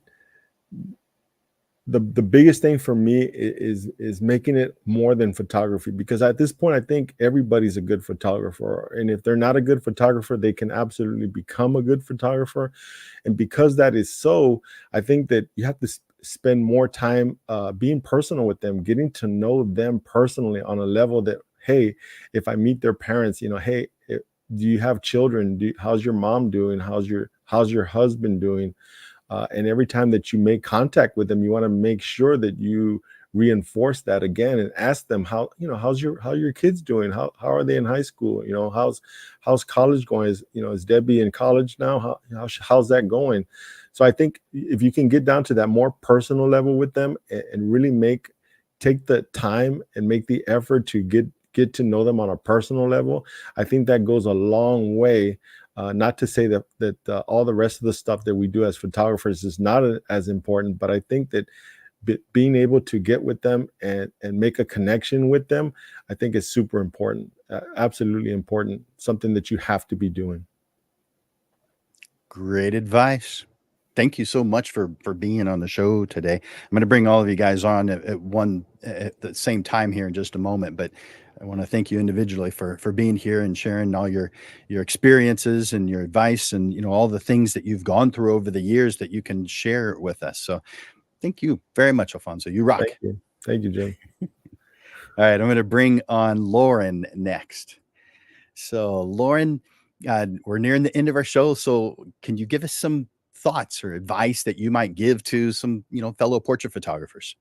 the biggest thing for me is making it more than photography, because at this point I think everybody's a good photographer, and if they're not a good photographer, they can absolutely become a good photographer. And because that is so, I think that you have to spend more time being personal with them, getting to know them personally on a level that, hey, if I meet their parents, you know, hey, do you have children? How's your mom doing? How's your husband doing? And every time that you make contact with them, you want to make sure that you reinforce that again and ask them how your kids doing? How are they in high school? You know, how's college going? Is Debbie in college now? How's that going? So I think if you can get down to that more personal level with them and really take the time and make the effort to get to know them on a personal level, I think that goes a long way. Not to say that all the rest of the stuff that we do as photographers is not as important, but I think that being able to get with them and make a connection with them, I think is super important, absolutely important, something that you have to be doing. Great advice. Thank you so much for being on the show today. I'm going to bring all of you guys on at the same time here in just a moment, but I want to thank you individually for being here and sharing all your experiences and your advice and, you know, all the things that you've gone through over the years that you can share with us. So thank you very much, Alfonso. You rock. Thank you, Jim. All right, I'm going to bring on Lauren next. So Lauren, we're nearing the end of our show. So can you give us some thoughts or advice that you might give to some, you know, fellow portrait photographers?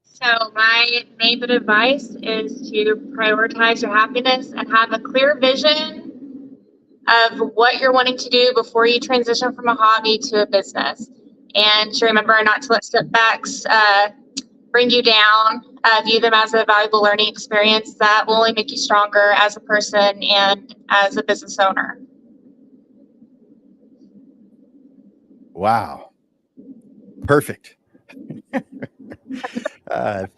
So my main bit of advice is to prioritize your happiness and have a clear vision of what you're wanting to do before you transition from a hobby to a business. And to remember not to let setbacks bring you down. View them as a valuable learning experience that will only make you stronger as a person and as a business owner. Wow. Perfect.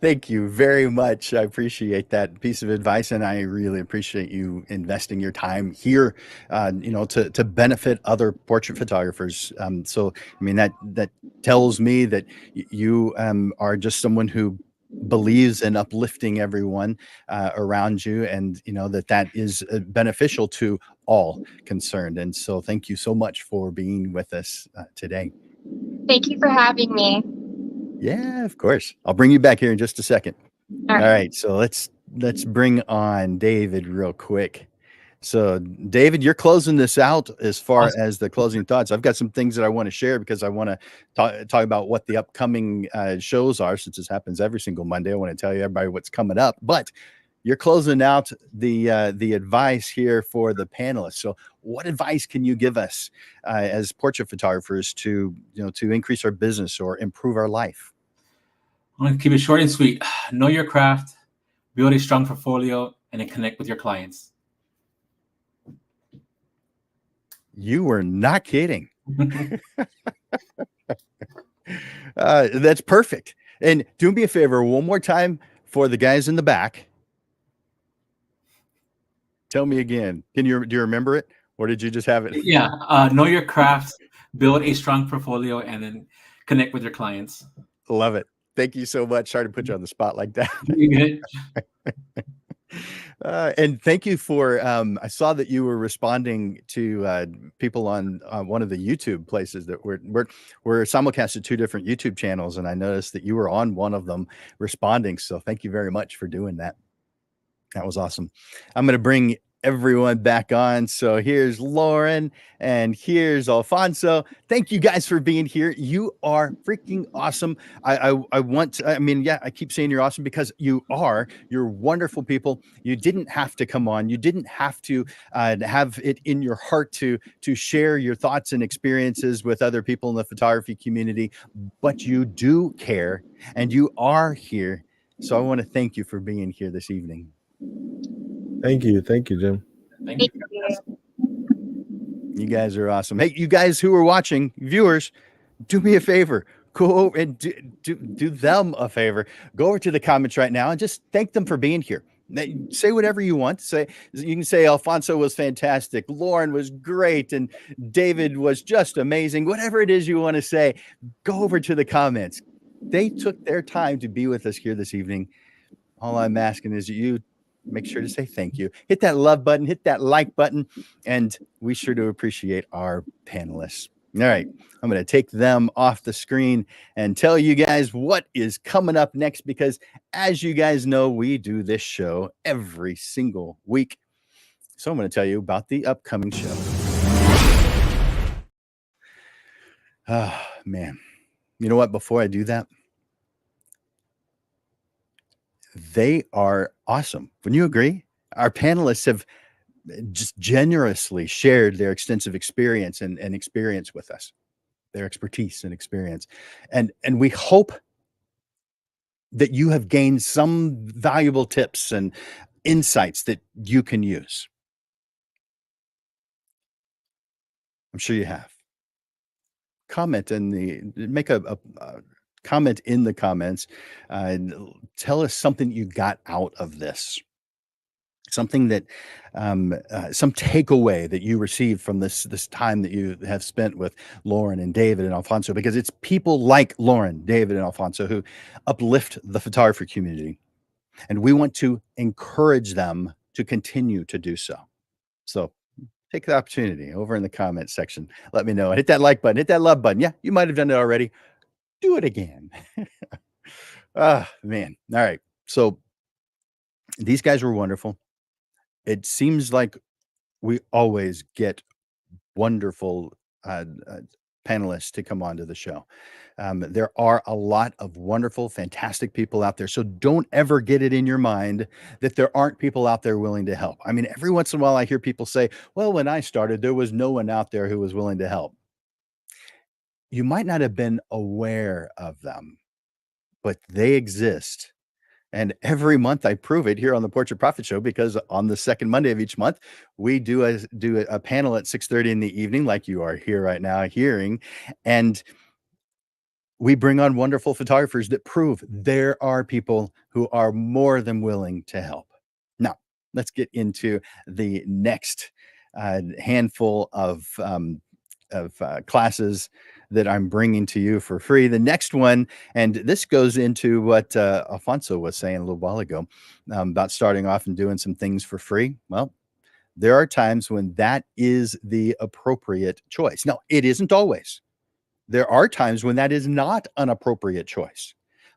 Thank you very much. I appreciate that piece of advice, and I really appreciate you investing your time here, you know, to benefit other portrait photographers. So, I mean, that tells me that you are just someone who believes in uplifting everyone around you, and you know that is beneficial to all concerned. And so, thank you so much for being with us today. Thank you for having me. Yeah, of course. I'll bring you back here in just a second. All right. So let's bring on David real quick. So David, you're closing this out as far as the closing thoughts. I've got some things that I want to share because I want to talk about what the upcoming shows are, since this happens every single Monday. I want to tell you everybody what's coming up, but you're closing out the advice here for the panelists. So what advice can you give us as portrait photographers to increase our business or improve our life? I'm going to keep it short and sweet. Know your craft, build a strong portfolio, and then connect with your clients. You were not kidding. That's perfect. And do me a favor one more time for the guys in the back. Tell me again. Do you remember it, or did you just have it? Yeah. Know your craft, build a strong portfolio, and then connect with your clients. Love it. Thank you so much. Sorry to put you on the spot like that. And thank you for, I saw that you were responding to people on one of the YouTube places that we're simulcast to two different YouTube channels. And I noticed that you were on one of them responding. So thank you very much for doing that. That was awesome. I'm going to bring everyone back on. So here's Lauren and here's Alfonso. Thank you guys for being here. You are freaking awesome. I keep saying you're awesome because you are. You're wonderful people. You didn't have to come on. You didn't have to have it in your heart to share your thoughts and experiences with other people in the photography community, but you do care and you are here. So I want to thank you for being here this evening. Thank you, Jim. Thank you. You guys are awesome. Hey, you guys who are watching, viewers, do me a favor. Go and do them a favor. Go over to the comments right now and just thank them for being here. Say whatever you want. You can say Alfonso was fantastic, Lauren was great, and David was just amazing. Whatever it is you want to say, go over to the comments. They took their time to be with us here this evening. All I'm asking is you make sure to say thank you. Hit that love button, hit that like button, and we sure do appreciate our panelists. All right, I'm going to take them off the screen and tell you guys what is coming up next, because as you guys know, we do this show every single week. So I'm going to tell you about the upcoming show. Oh, man. You know what? Before I do that, they are awesome. Wouldn't you agree? Our panelists have just generously shared their extensive experience and experience with us, their expertise and experience. And we hope that you have gained some valuable tips and insights that you can use. I'm sure you have. Make a comment in the comments. Tell us something you got out of this. Something that some takeaway that you received from this time that you have spent with Lauren and David and Alfonso, because it's people like Lauren, David, and Alfonso who uplift the photographer community, and we want to encourage them to continue to do so. So take the opportunity over in the comment section. Let me know. Hit that like button, hit that love button. Yeah, you might have done it already. Do it again. Man. All right. So these guys were wonderful. It seems like we always get wonderful panelists to come onto the show. There are a lot of wonderful, fantastic people out there. So don't ever get it in your mind that there aren't people out there willing to help. I mean, every once in a while I hear people say, well, when I started, there was no one out there who was willing to help. You might not have been aware of them, but they exist. And every month I prove it here on the Portrait Profit Show, because on the second Monday of each month, we do a panel at 6:30 in the evening, like you are here right now hearing. And we bring on wonderful photographers that prove there are people who are more than willing to help. Now, let's get into the next handful of classes that I'm bringing to you for free. The next one, and this goes into what Alfonso was saying a little while ago about starting off and doing some things for free. Well, there are times when that is the appropriate choice. Now, it isn't always. There are times when that is not an appropriate choice.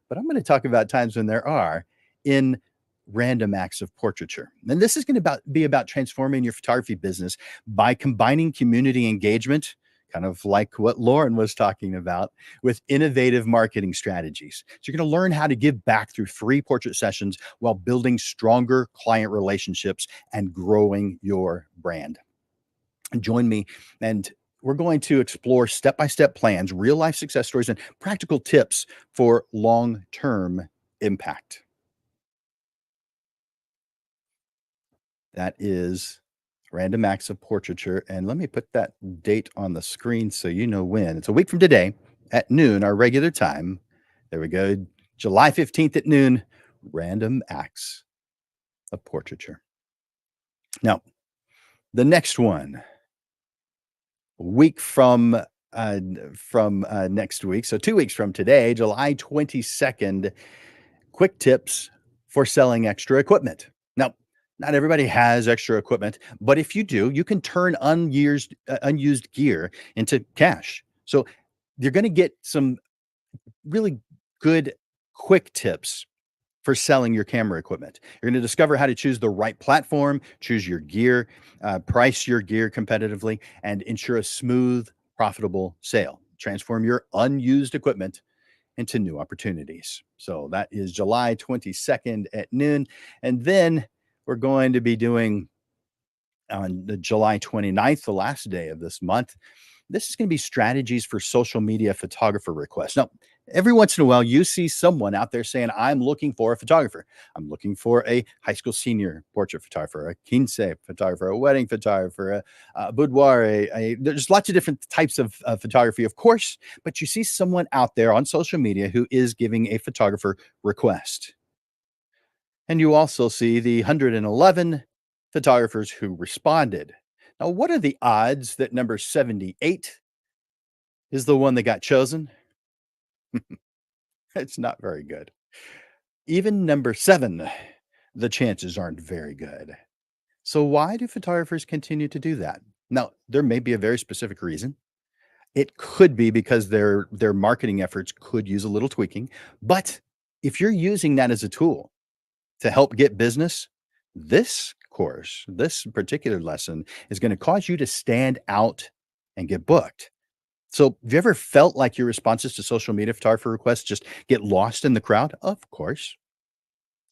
But I'm going to talk about times when there are in random acts of portraiture. And this is going to be about transforming your photography business by combining community engagement, kind of like what Lauren was talking about, with innovative marketing strategies. So you're going to learn how to give back through free portrait sessions while building stronger client relationships and growing your brand. Join me, and we're going to explore step-by-step plans, real-life success stories, and practical tips for long-term impact. That is Random Acts of Portraiture. And let me put that date on the screen so you know when. It's a week from today at noon, our regular time. There we go. July 15th at noon, Random Acts of Portraiture. Now, the next one, a week from next week, so 2 weeks from today, July 22nd, quick tips for selling extra equipment. Now, not everybody has extra equipment, but if you do, you can turn unused gear into cash. So you're going to get some really good quick tips for selling your camera equipment. You're going to discover how to choose the right platform, choose your gear, price your gear competitively, and ensure a smooth, profitable sale. Transform your unused equipment into new opportunities. So that is July 22nd at noon. And then we're going to be doing on the July 29th, the last day of this month. This is going to be strategies for social media photographer requests. Now, every once in a while, you see someone out there saying, I'm looking for a photographer. I'm looking for a high school senior portrait photographer, a quince photographer, a wedding photographer, a boudoir. There's lots of different types of photography, of course, but you see someone out there on social media who is giving a photographer request. And you also see the 111 photographers who responded. Now, what are the odds that number 78 is the one that got chosen? It's not very good. Even number 7, the chances aren't very good. So why do photographers continue to do that? Now, there may be a very specific reason. It could be because their marketing efforts could use a little tweaking. But if you're using that as a tool to help get business, this course, this particular lesson is going to cause you to stand out and get booked. So, have you ever felt like your responses to social media photographer requests just get lost in the crowd? Of course.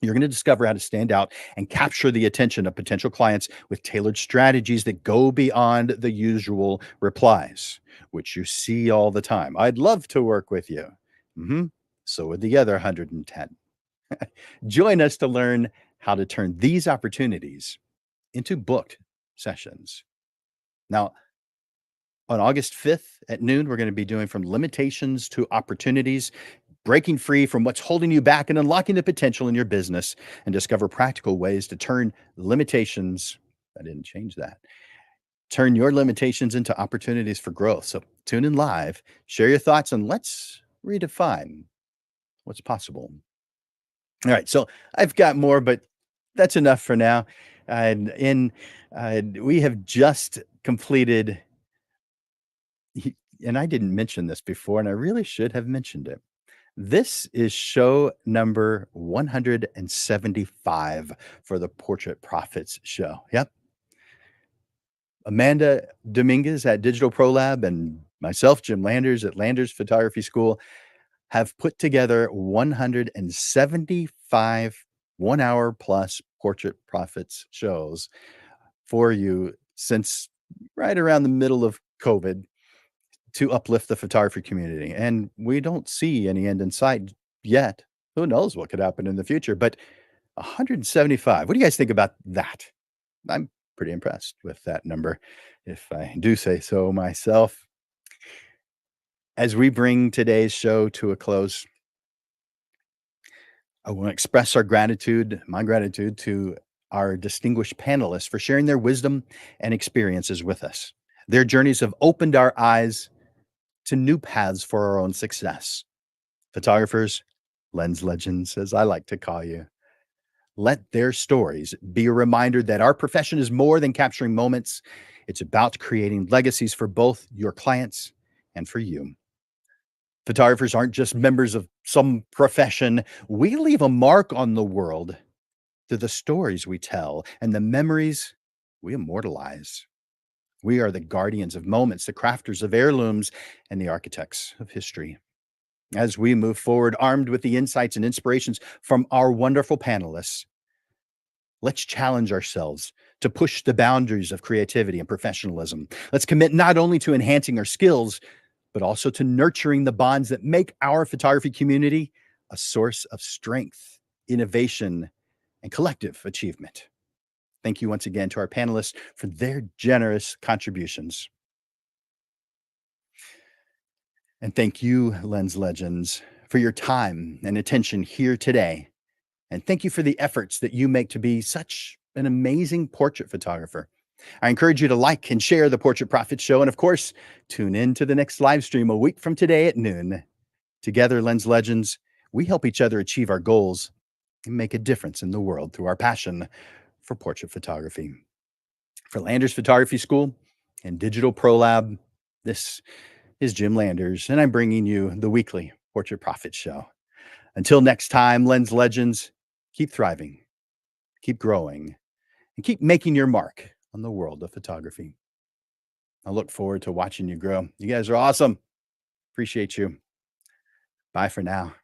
You're going to discover how to stand out and capture the attention of potential clients with tailored strategies that go beyond the usual replies, which you see all the time. I'd love to work with you. So would the other 110. Join us to learn how to turn these opportunities into booked sessions. Now, on August 5th at noon, we're going to be doing from limitations to opportunities, breaking free from what's holding you back and unlocking the potential in your business, and discover practical ways to turn limitations. I didn't change that. Turn your limitations into opportunities for growth. So tune in live, share your thoughts, and let's redefine what's possible. All right, so I've got more, but that's enough for now. We have just completed, and I didn't mention this before, and I really should have mentioned it. This is show number 175 for the Portrait Profits Show. Yep. Amanda Dominguez at Digital Pro Lab and myself, Jim Landers at Landers Photography School, have put together 175 1-hour plus Portrait Profits shows for you since right around the middle of COVID to uplift the photography community. And we don't see any end in sight yet. Who knows what could happen in the future, but 175. What do you guys think about that? I'm pretty impressed with that number, if I do say so myself. As we bring today's show to a close, I want to express my gratitude to our distinguished panelists for sharing their wisdom and experiences with us. Their journeys have opened our eyes to new paths for our own success. Photographers, lens legends, as I like to call you, let their stories be a reminder that our profession is more than capturing moments. It's about creating legacies for both your clients and for you. Photographers aren't just members of some profession. We leave a mark on the world through the stories we tell and the memories we immortalize. We are the guardians of moments, the crafters of heirlooms, and the architects of history. As we move forward, armed with the insights and inspirations from our wonderful panelists, let's challenge ourselves to push the boundaries of creativity and professionalism. Let's commit not only to enhancing our skills, but also to nurturing the bonds that make our photography community a source of strength, innovation, and collective achievement. Thank you once again to our panelists for their generous contributions. And thank you, Lens Legends, for your time and attention here today. And thank you for the efforts that you make to be such an amazing portrait photographer. I encourage you to like and share the Portrait Profits Show. And of course, tune in to the next live stream a week from today at noon. Together, Lens Legends, we help each other achieve our goals and make a difference in the world through our passion for portrait photography. For Landers Photography School and Digital Pro Lab, this is Jim Landers, and I'm bringing you the weekly Portrait Profits Show. Until next time, Lens Legends, keep thriving, keep growing, and keep making your mark on the world of photography. I look forward to watching you grow. You guys are awesome. Appreciate you. Bye for now.